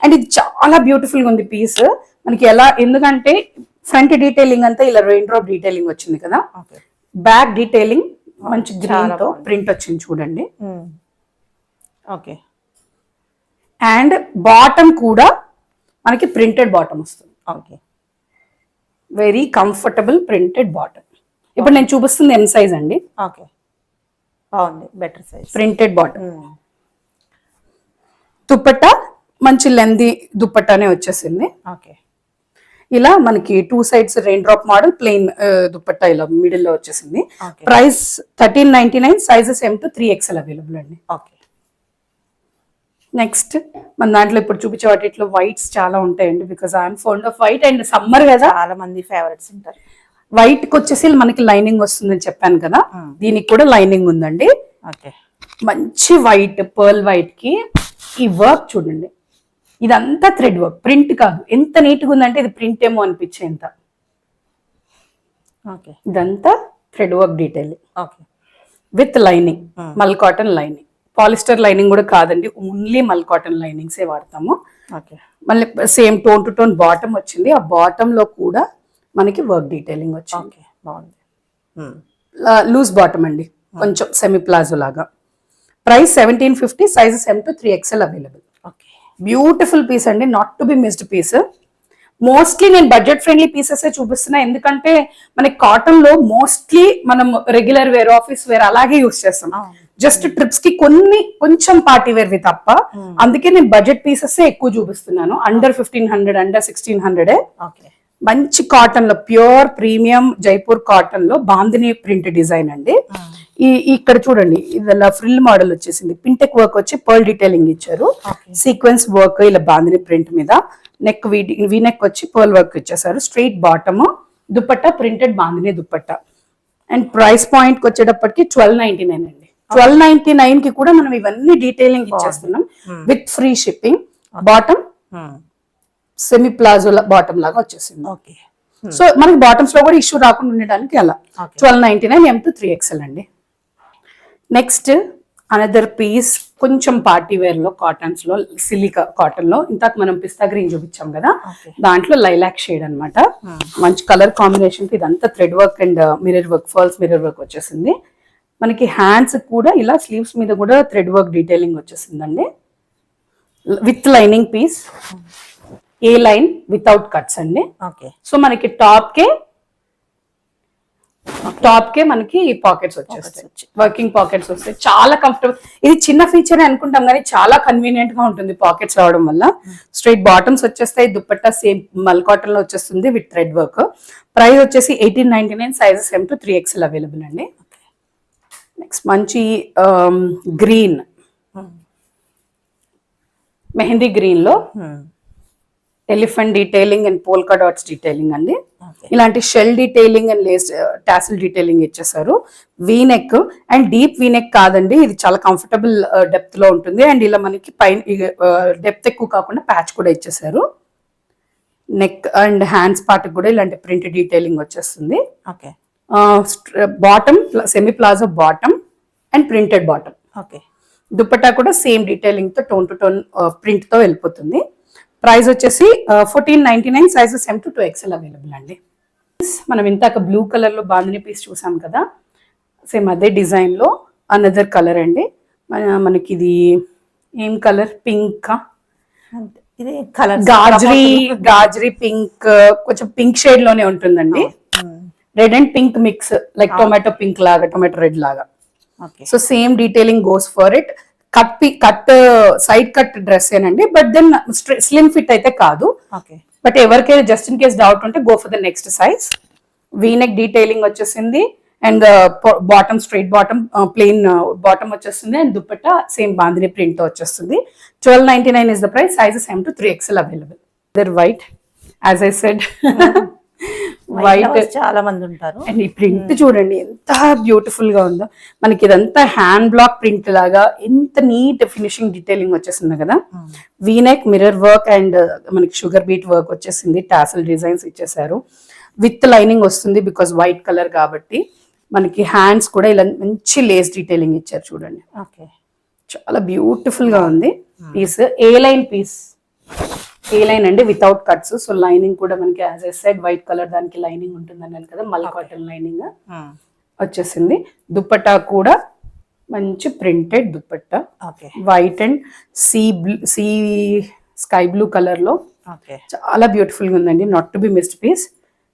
అండ్ ఇది చాలా బ్యూటిఫుల్ గా ఉంది పీస్ మనకి. ఎలా ఎందుకంటే ఫ్రంట్ డీటెయిలింగ్ అంతా ఇలా రెయిన్ డ్రాప్ డీటెయిలింగ్ వచ్చింది కదా, బ్యాక్ డీటెయిలింగ్ మంచి గ్రీన్ తో ప్రింట్ వచ్చింది చూడండి. ఓకే అండ్ బాటమ్ కూడా మనకి ప్రింటెడ్ బాటమ్ వస్తుంది. Okay very comfortable printed bottom. ఇప్పుడు నేను చూపిస్తుంది M సైజ్ అండి. ఓకే బాగుంది, better size printed bottom. Dupatta మంచి లెంది దుపట్టానే వచ్చేసింది. ఓకే ఇలా మనకి 2 sides rain drop model plain dupatta ఇలా మిడిల్ లో వచ్చేసింది. Price 1399, sizes M to 3XL available అండి. ఓకే నెక్స్ట్ మన దాంట్లో ఇప్పుడు చూపించే వాటిలో వైట్స్ చాలా ఉంటాయండి. Because I'm fond off white and summer కదా చాలా మంది ఫేవరెట్స్ ఉంటారు. వైట్ కి వచ్చేసి మనకి లైనింగ్ వస్తుందని చెప్పాను కదా, దీనికి కూడా లైనింగ్ ఉందండి. ఓకే మంచి వైట్ పర్ల్ వైట్ కి ఈ వర్క్ చూడండి, ఇదంతా థ్రెడ్ వర్క్, ప్రింట్ కాదు. ఎంత నీట్ గా ఉందంటే ఇది ప్రింట్ ఏమో అనిపించేంత. ఓకే ఇదంతా thread work detail okay with lining, mul cotton lining. Polyester lining కూడా కాదండి, ఓన్లీ మల్ కాటన్ లైనింగ్స్ ఏ వాడతాము. ఓకే మళ్ళీ same tone to tone bottom వచ్చింది. ఆ బాటమ్ లో కూడా మనకి వర్క్ డీటెయిలింగ్ వచ్చింది. బాగుంది. లూజ్ బాటమ్ అండి, కొంచెం సెమీ ప్లాజో లాగా. Price 1750, sizes M to 3XL available. Okay beautiful piece అండి, not to be missed piece. Mostly నేను బడ్జెట్ ఫ్రెండ్లీ పీసెస్ చూపిస్తున్నా, ఎందుకంటే మనకి కాటన్ లో మోస్ట్లీ మనం రెగ్యులర్ వేర్, ఆఫీస్ వేర్ అలాగే యూస్ చేస్తాం. జస్ట్ ట్రిప్స్ కి కొంచెం పార్టీ వేర్ వి తప్ప. అందుకే నేను బడ్జెట్ పీసెస్ ఎక్కువ చూపిస్తున్నాను. Under 1500, under 1600. మంచి కాటన్ లో ప్యూర్ ప్రీమియం జైపూర్ కాటన్ లో బాందిని ప్రింట్ డిజైన్ అండి. ఇక్కడ చూడండి, ఇది ఫ్రిల్ మోడల్ వచ్చేసింది. పింటెక్ వర్క్ వచ్చి పర్ల్ డీటెయిలింగ్ ఇచ్చారు. సీక్వెన్స్ వర్క్ ఇలా బాందిని ప్రింట్ మీద. నెక్ వి నెక్ వచ్చి పర్ల్ వర్క్ ఇచ్చేసారు. Straight bottom, dupatta printed bandhani dupatta. And price point కి వచ్చేటప్పటికి 1299 అండి. 1299 కి కూడా మనం ఇవన్నీ డీటెయిలింగ్ ఇచ్చేస్తున్నాం with free shipping. Bottom semi palazzo bottom లాగా వచ్చేసింది. సో మనకి బాటమ్స్ లో కూడా ఇష్యూ రాకుండా ఉండడానికి అలా 1299 M to 3XL అండి. నెక్స్ట్ అనదర్ పీస్, కొంచెం పార్టీ వేర్ లో కాటన్స్ లో, సిలికా కాటన్ లో. ఇంతకు మనం పిస్తా గ్రీన్ చూపించాం కదా, దాంట్లో లైలాక్ షేడ్ అన్నమాట. మంచి కలర్ కాంబినేషన్ కి ఇదంతా thread work and mirror work, false mirror work వచ్చేసింది. మనకి హ్యాండ్స్ కూడా ఇలా స్లీవ్స్ మీద కూడా థ్రెడ్ వర్క్ డీటెయిలింగ్ వచ్చేసిందండి with lining piece, A line without cuts అండి. ఓకే. సో మనకి టాప్ కే మనకి పాకెట్స్ వచ్చేస్తాయి, వర్కింగ్ పాకెట్స్ వస్తాయి. చాలా కంఫర్టబుల్. ఇది చిన్న ఫీచర్ అనుకుంటాం కానీ చాలా కన్వీనియంట్ గా ఉంటుంది పాకెట్స్ రావడం వల్ల. స్ట్రైట్ బాటమ్స్ వచ్చేస్తాయి, దుపట్టా సేమ్ మల్ కాటన్ లో వచ్చేస్తుంది విత్ థ్రెడ్ వర్క్. ప్రైస్ వచ్చేసి 1899, sizes M to 3XL available అండి. నెక్స్ట్ మంచి గ్రీన్, మెహందీ గ్రీన్ లో elephant detailing and polka dots detailing అండి. ఇలాంటి shell detailing and lace tassel detailing ఇచ్చేసారు. వీనెక్ అండ్ డీప్ వీనెక్ కాదండి, ఇది చాలా కంఫర్టబుల్ డెప్త్ లో ఉంటుంది. అండ్ ఇలా మనకి పైన డెప్త్ ఎక్కువ కాకుండా ప్యాచ్ కూడా ఇచ్చేసారు. నెక్ అండ్ హ్యాండ్స్ పార్ట్ కూడా ఇలాంటి ప్రింట్ డీటెయిలింగ్ వచ్చేస్తుంది. Okay. Bottom semi palazzo bottom and printed bottom. Okay. Dupatta కూడా సేమ్ డీటెయిలింగ్ తో టోన్ టు టోన్ ప్రింట్ తో వెళ్ళిపోతుంది. ప్రైస్ వచ్చేసి 1499, sizes M to 2XL available అండి. మనం ఇంతాక బ్లూ కలర్ లో బాందిని పీస్ చూసాం కదా, సేమ్ అదే డిజైన్ లో అనదర్ కలర్ అండి. మనకి ఇది ఏం కలర్, పింక్, ఇది కలర్ గాజరీ పింక్, కొంచెం పింక్ షేడ్ లోనే ఉంటుందండి. Red and pink mix, like tomato pink లాగా, టొమాటో రెడ్ లాగా. So same detailing goes for it. Cut side cut dress ఏనండి, బట్ దెన్ స్లిమ్ ఫిట్ అయితే కాదు. బట్ ఎవరికైనా జస్ట్ ఇన్ కేస్ డౌట్ ఉంటే go for the next size. V neck detailing వచ్చేసింది and bottom straight bottom, plain bottom వచ్చేస్తుంది and dupatta same bandhani print తో వచ్చేస్తుంది. 1299 is the price, sizes M to 3XL available. There white, as I said, white చాలా మంది ఉంటారు. And ఈ print చూడండి ఎంత బ్యూటిఫుల్ గా ఉందో. మనకి ఇదంతా హ్యాండ్ బ్లాక్ ప్రింట్ లాగా ఎంత నీట్ ఫినిషింగ్ డీటెయిలింగ్ వచ్చేసింది కదా. వీనెక్ మిర్రర్ వర్క్ అండ్ మనకి షుగర్ బీట్ వర్క్ వచ్చేసింది, టాసల్ డిజైన్స్ ఇచ్చేసారు. విత్ లైనింగ్ వస్తుంది బికాస్ వైట్ కలర్ కాబట్టి. మనకి హ్యాండ్స్ కూడా ఇలా మంచి లేస్ డీటెయిలింగ్ ఇచ్చారు చూడండి. ఓకే. చాలా బ్యూటిఫుల్ గా ఉంది piece. A line piece, A line అండి వితౌట్ కట్స్. సో లైనింగ్ కూడా మనకి as I said white colour దానికి లైనింగ్ ఉంటుంది అన్నాను కదా, మల్ కాటన్ లైనింగ్ వచ్చేసింది. దుపట్టా కూడా మంచి printed dupatta, white and sea sky blue colour లో. చాలా బ్యూటిఫుల్ గా ఉందండి, not to be missed piece.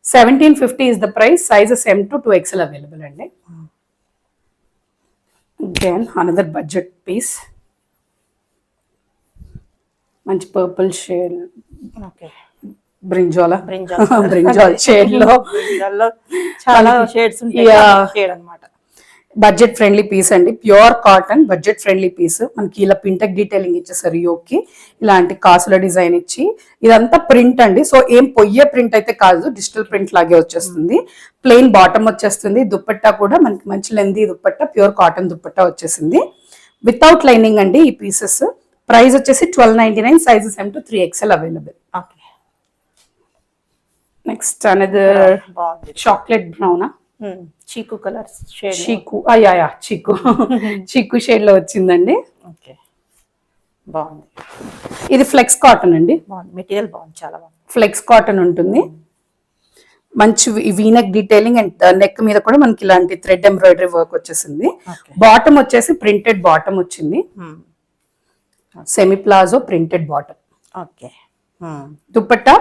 1750 is the price, sizes M to 2XL available అండి. దెన్ అనదర్ బడ్జెట్ పీస్, మంచి పర్పుల్ షేడ్, బ్రింజాల్ షేడ్ లో చాలా షేడ్స్ ఉంటాయి అన్నమాట. బడ్జెట్ ఫ్రెండ్లీ పీస్ అండి, pure cotton budget friendly piece. మనకి ఇలా పింటెక్ డీటెయిలింగ్ ఇచ్చేసారు యోకి, ఇలాంటి కాసుల డిజైన్ ఇచ్చి. ఇదంతా ప్రింట్ అండి, సో ఏం పొయ్యే ప్రింట్ అయితే కాదు, డిజిటల్ ప్రింట్ లాగే వచ్చేస్తుంది. ప్లెయిన్ బాటమ్ వచ్చేస్తుంది. దుపట్టా కూడా మనకి మంచి lengthy dupatta, pure cotton dupatta వచ్చేసింది వితౌట్ లైనింగ్ అండి ఈ పీసెస్. ప్రైస్ వచ్చేసి 1299, sizes M to 3XL available. Next another chocolate brown, చీకు కలర్ షేడ్, చీకు షేడ్ లో వచ్చిందండి. బాగుంది. ఇది ఫ్లెక్స్ కాటన్ అండి, మెటీరియల్ బాగుంది, చాలా బాగుంది. ఫ్లెక్స్ కాటన్ ఉంటుంది. మంచి వీనెక్ డీటెయిలింగ్ అండ్ నెక్ మీద కూడా మనకి ఇలాంటి థ్రెడ్ ఎంబ్రాయిడరీ వర్క్ వచ్చేసింది. బాటమ్ వచ్చేసి ప్రింటెడ్ బాటమ్ వచ్చింది, semi palazzo printed bottom. Okay. Dupatta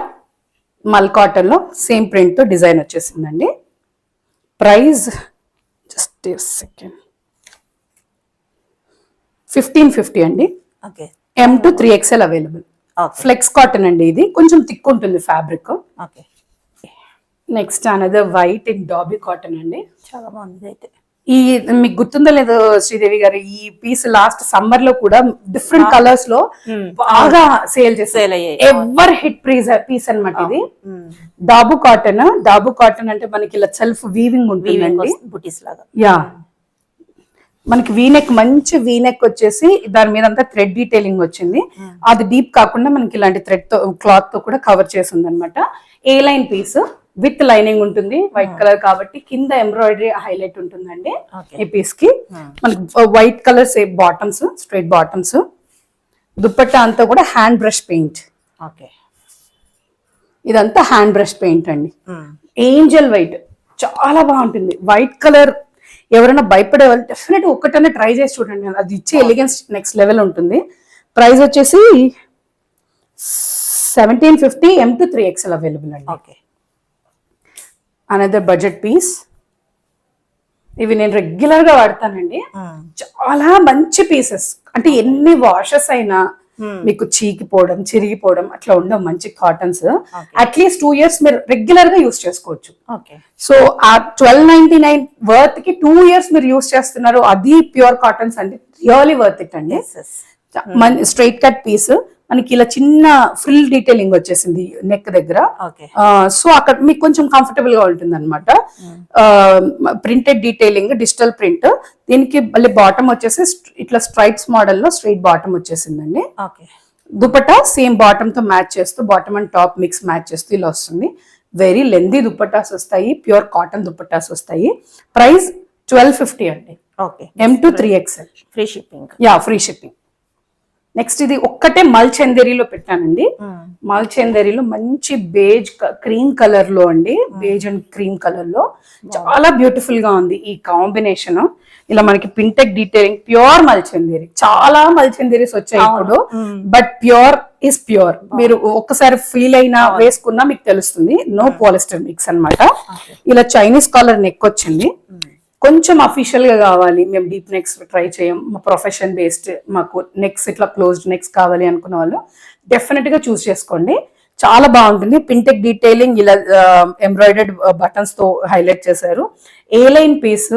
mul cotton లో సేమ్ ప్రింట్ తో డిజైన్ వచ్చేసిందండి. ప్రైస్ జస్ట్ సెకండ్, 1550 అండి. M to 3XL available. Flex cotton అండి, ఇది కొంచెం థిక్ ఉంటుంది fabric. Next another white in dobby cotton అండి, చాలా బాగుంది. అయితే ఈ మీకు గుర్తుందో లేదో శ్రీదేవి గారు, ఈ పీస్ లాస్ట్ సమ్మర్ లో కూడా డిఫరెంట్ కలర్స్ లో బాగా సేల్ అయ్యాయి. ఎవర్ హిట్ పీస్ అన్నమాట ఇది. డాబు కాటన్ అంటే మనకి ఇలా సెల్ఫ్ వీవింగ్ ఉంటుందండి, బుటీస్ లాగా. యా, మనకి వీనెక్ మంచి వీనెక్ వచ్చేసి దాని మీద అంతా థ్రెడ్ డీటెయిలింగ్ వచ్చింది. అది డీప్ కాకుండా మనకి ఇలాంటి థ్రెడ్ తో క్లాత్ తో కూడా కవర్ చేసి ఉంది అనమాట. ఏ లైన్ పీస్ విత్ లైనింగ్ ఉంటుంది, వైట్ కలర్ కాబట్టి. కింద ఎంబ్రాయిడరీ హైలైట్ ఉంటుందండి ఈ పీస్ కి. మనకి white colour same bottoms, straight bottoms. Dupatta అంతా కూడా హ్యాండ్ బ్రష్ పెయింట్. ఇదంతా హ్యాండ్ బ్రష్ పెయింట్ అండి. ఏంజల్ వైట్ చాలా బాగుంటుంది. వైట్ కలర్ ఎవరైనా భయపడే వాళ్ళు డెఫినెట్ ఒక్కటనే ట్రై చేసి చూడండి, అది ఇచ్చే ఎలిగెన్స్ నెక్స్ట్ లెవెల్ ఉంటుంది. ప్రైస్ వచ్చేసి 1750 M to 3XL అవైలబుల్ అండి. Okay, another budget piece. ఇవి నేను రెగ్యులర్ గా వాడతానండి, చాలా మంచి పీసెస్. అంటే ఎన్ని వాషెస్ అయినా మీకు చీకిపోవడం చిరిగిపోవడం అట్లా ఉండవు. మంచి కాటన్స్, అట్లీస్ట్ 2 years మీరు రెగ్యులర్ గా యూస్ చేసుకోవచ్చు. ఓకే, సో ఆ 1299 వర్త్ కి 2 years మీరు యూస్ చేస్తున్నారు, అది ప్యూర్ కాటన్స్ అంటే రియలీ వర్త్ ఇట్ అండి. స్ట్రైట్ కట్ పీస్ మనకి ఇలా చిన్న ఫ్రిల్ డీటెయిలింగ్ వచ్చేసింది నెక్ దగ్గర. సో అక్కడ మీకు కొంచెం కంఫర్టబుల్ గా ఉంటుంది అనమాట. Printed detailing, digital print. దీనికి మళ్ళీ బాటమ్ వచ్చేసి ఇట్లా స్ట్రైప్స్ మోడల్ లో స్ట్రైట్ బాటమ్ వచ్చేసిందండి. దుపట్టా సేమ్ బాటమ్ తో మ్యాచ్ చేస్తూ, bottom and top mix match చేస్తూ ఇలా వస్తుంది. వెరీ లెందీ దుపట్టాస్ వస్తాయి, ప్యూర్ కాటన్ దుపట్టాస్ వస్తాయి. ప్రైస్ 1250 అండి. M to 3XL, free shipping. Free shipping. Next ఇది ఒక్కటే మల్ చందేరిలో పెట్టానండి. మల్ చందేరిలో మంచి బేజ్ క్రీమ్ కలర్ లో అండి, బేజ్ అండ్ క్రీమ్ కలర్ లో చాలా బ్యూటిఫుల్ గా ఉంది ఈ కాంబినేషన్. ఇలా మనకి పింటెక్ డీటెయిలింగ్, ప్యూర్ మల్ చందేరి. చాలా మల్ చందేరీస్ వచ్చాయి ఇప్పుడు, బట్ ప్యూర్ ఇస్ ప్యూర్. మీరు ఒక్కసారి ఫీల్ అయినా వేసుకున్నా మీకు తెలుస్తుంది. నో పాలిస్టర్ మిక్స్ అన్నమాట. ఇలా చైనీస్ కాలర్ నెక్ వచ్చింది. కొంచెం అఫీషియల్ గా కావాలి, మేము డీప్ నెక్స్ ట్రై చేయం, మా ప్రొఫెషన్ బేస్డ్, మాకు నెక్స్ ఇట్లా క్లోజ్డ్ నెక్స్ కావాలి అనుకున్న వాళ్ళు డెఫినెట్ గా చూస్ చేసుకోండి. చాలా బాగుంటుంది. పింటెక్ డీటెయిలింగ్ ఇలా ఎంబ్రాయిడర్డ్ బటన్స్ తో హైలైట్ చేశారు. A line piece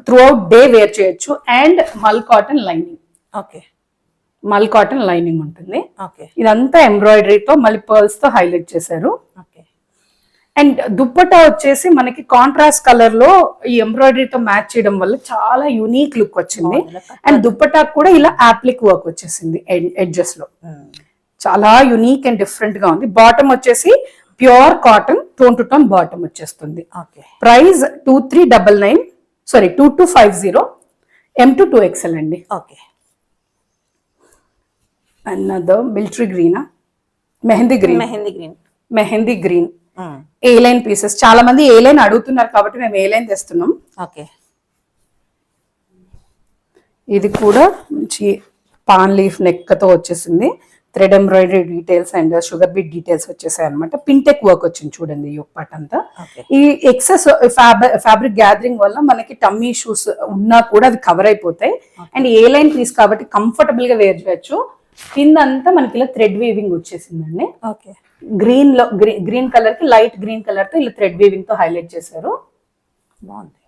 throughout day wear వేర్ చేయొచ్చు. And mul cotton lining. Mul cotton lining ఉంటుంది. ఇదంతా ఎంబ్రాయిడరీతో మళ్ళీ పర్ల్స్ తో హైలైట్ చేశారు. అండ్ దుప్పట్టా వచ్చేసి మనకి కాంట్రాస్ట్ కలర్ లో ఈ ఎంబ్రాయిడరీతో మ్యాచ్ చేయడం వల్ల చాలా యునీక్ లుక్ వచ్చింది. అండ్ దుప్పట్టా కూడా ఇలా యాప్లిక్ వర్క్ వచ్చేసింది ఎడ్జెస్ లో. చాలా యునీక్ అండ్ డిఫరెంట్ గా ఉంది. బాటమ్ వచ్చేసి pure cotton tone to tone bottom వచ్చేస్తుంది. ప్రైస్ 2250 M to 2XL అండి. అన్నదో మిలిటరీ గ్రీనా, మెహందీ గ్రీన్ ఏ లైన్ పీసెస్. చాలా మంది ఏ లైన్ అడుగుతున్నారు కాబట్టి మేము ఏ లైన్ తెస్తున్నాం. ఇది కూడా మంచి పాన్ లీఫ్ నెక్ తో వచ్చేసింది. Thread embroidery details and sugar beat details వచ్చేసాయి అనమాట. పింటెక్ వర్క్ వచ్చింది చూడండి ఈ పార్ట్ అంతా. ఈ ఎక్సెస్ ఫ్యాబ్రిక్ గ్యాదరింగ్ వల్ల మనకి టమ్మీ ఇష్యూస్ ఉన్నా కూడా అది కవర్ అయిపోతాయి. అండ్ ఏ లైన్ పీస్ కాబట్టి కంఫర్టబుల్ గా వేర్ చేయొచ్చు. కింద అంతా మనకి ఇలా థ్రెడ్ వీవింగ్ వచ్చేసిందండి. గ్రీన్ లో గ్రీన్ కలర్ కి లైట్ గ్రీన్ కలర్ తో ఇలా థ్రెడ్ వీవింగ్ తో హైలైట్ చేశారు. బాగుంది,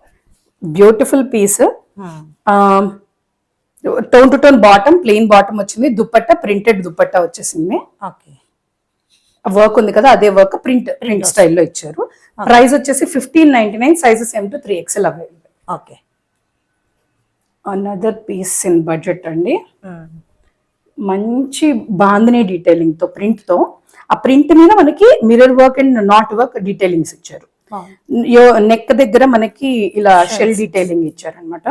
beautiful piece. Tone to tone bottom, plain bottom వచ్చింది. దుపట్టా ప్రింటెడ్ దుపట్టా వచ్చేసింది. వర్క్ ఉంది కదా, అదే వర్క్ ప్రింట్ స్టైల్లో ఇచ్చారు. ప్రైస్ వచ్చేసి 1599. Sizes M to 3XL available. Another piece in budget అండి. మంచి బాందిని డీటెయిలింగ్ తో, ప్రింట్ తో. ఆ ప్రింట్ మీద మనకి mirror work and not work detailings ఇచ్చారు. నెక్ దగ్గర మనకి ఇలా షెల్ డీటెయిలింగ్ ఇచ్చారు అనమాట.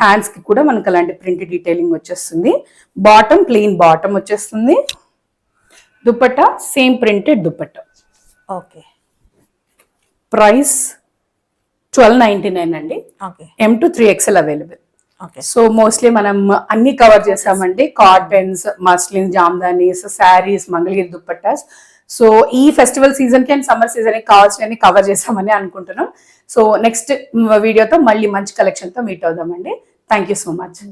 హ్యాండ్స్ కి కూడా మనకి అలాంటి ప్రింట్ డీటెయిలింగ్ వచ్చేస్తుంది. బాటమ్ ప్లెయిన్ బాటమ్ వచ్చేస్తుంది. Dupatta same printed dupatta. Price 1299 అండి. M to 3XL available. So mostly మనం అన్ని కవర్ చేసామండి. Cottons, muslin, jamdanis, saris, Mangalagiri dupattas. So ఈ ఫెస్టివల్ సీజన్ కి అండ్ సమ్మర్ సీజన్ కి కావాల్సినవి కవర్ చేసామని అనుకుంటున్నాం. సో నెక్స్ట్ వీడియోతో మళ్ళీ మంచి కలెక్షన్ తో మీట్ అవుదామండి. Thank you so much.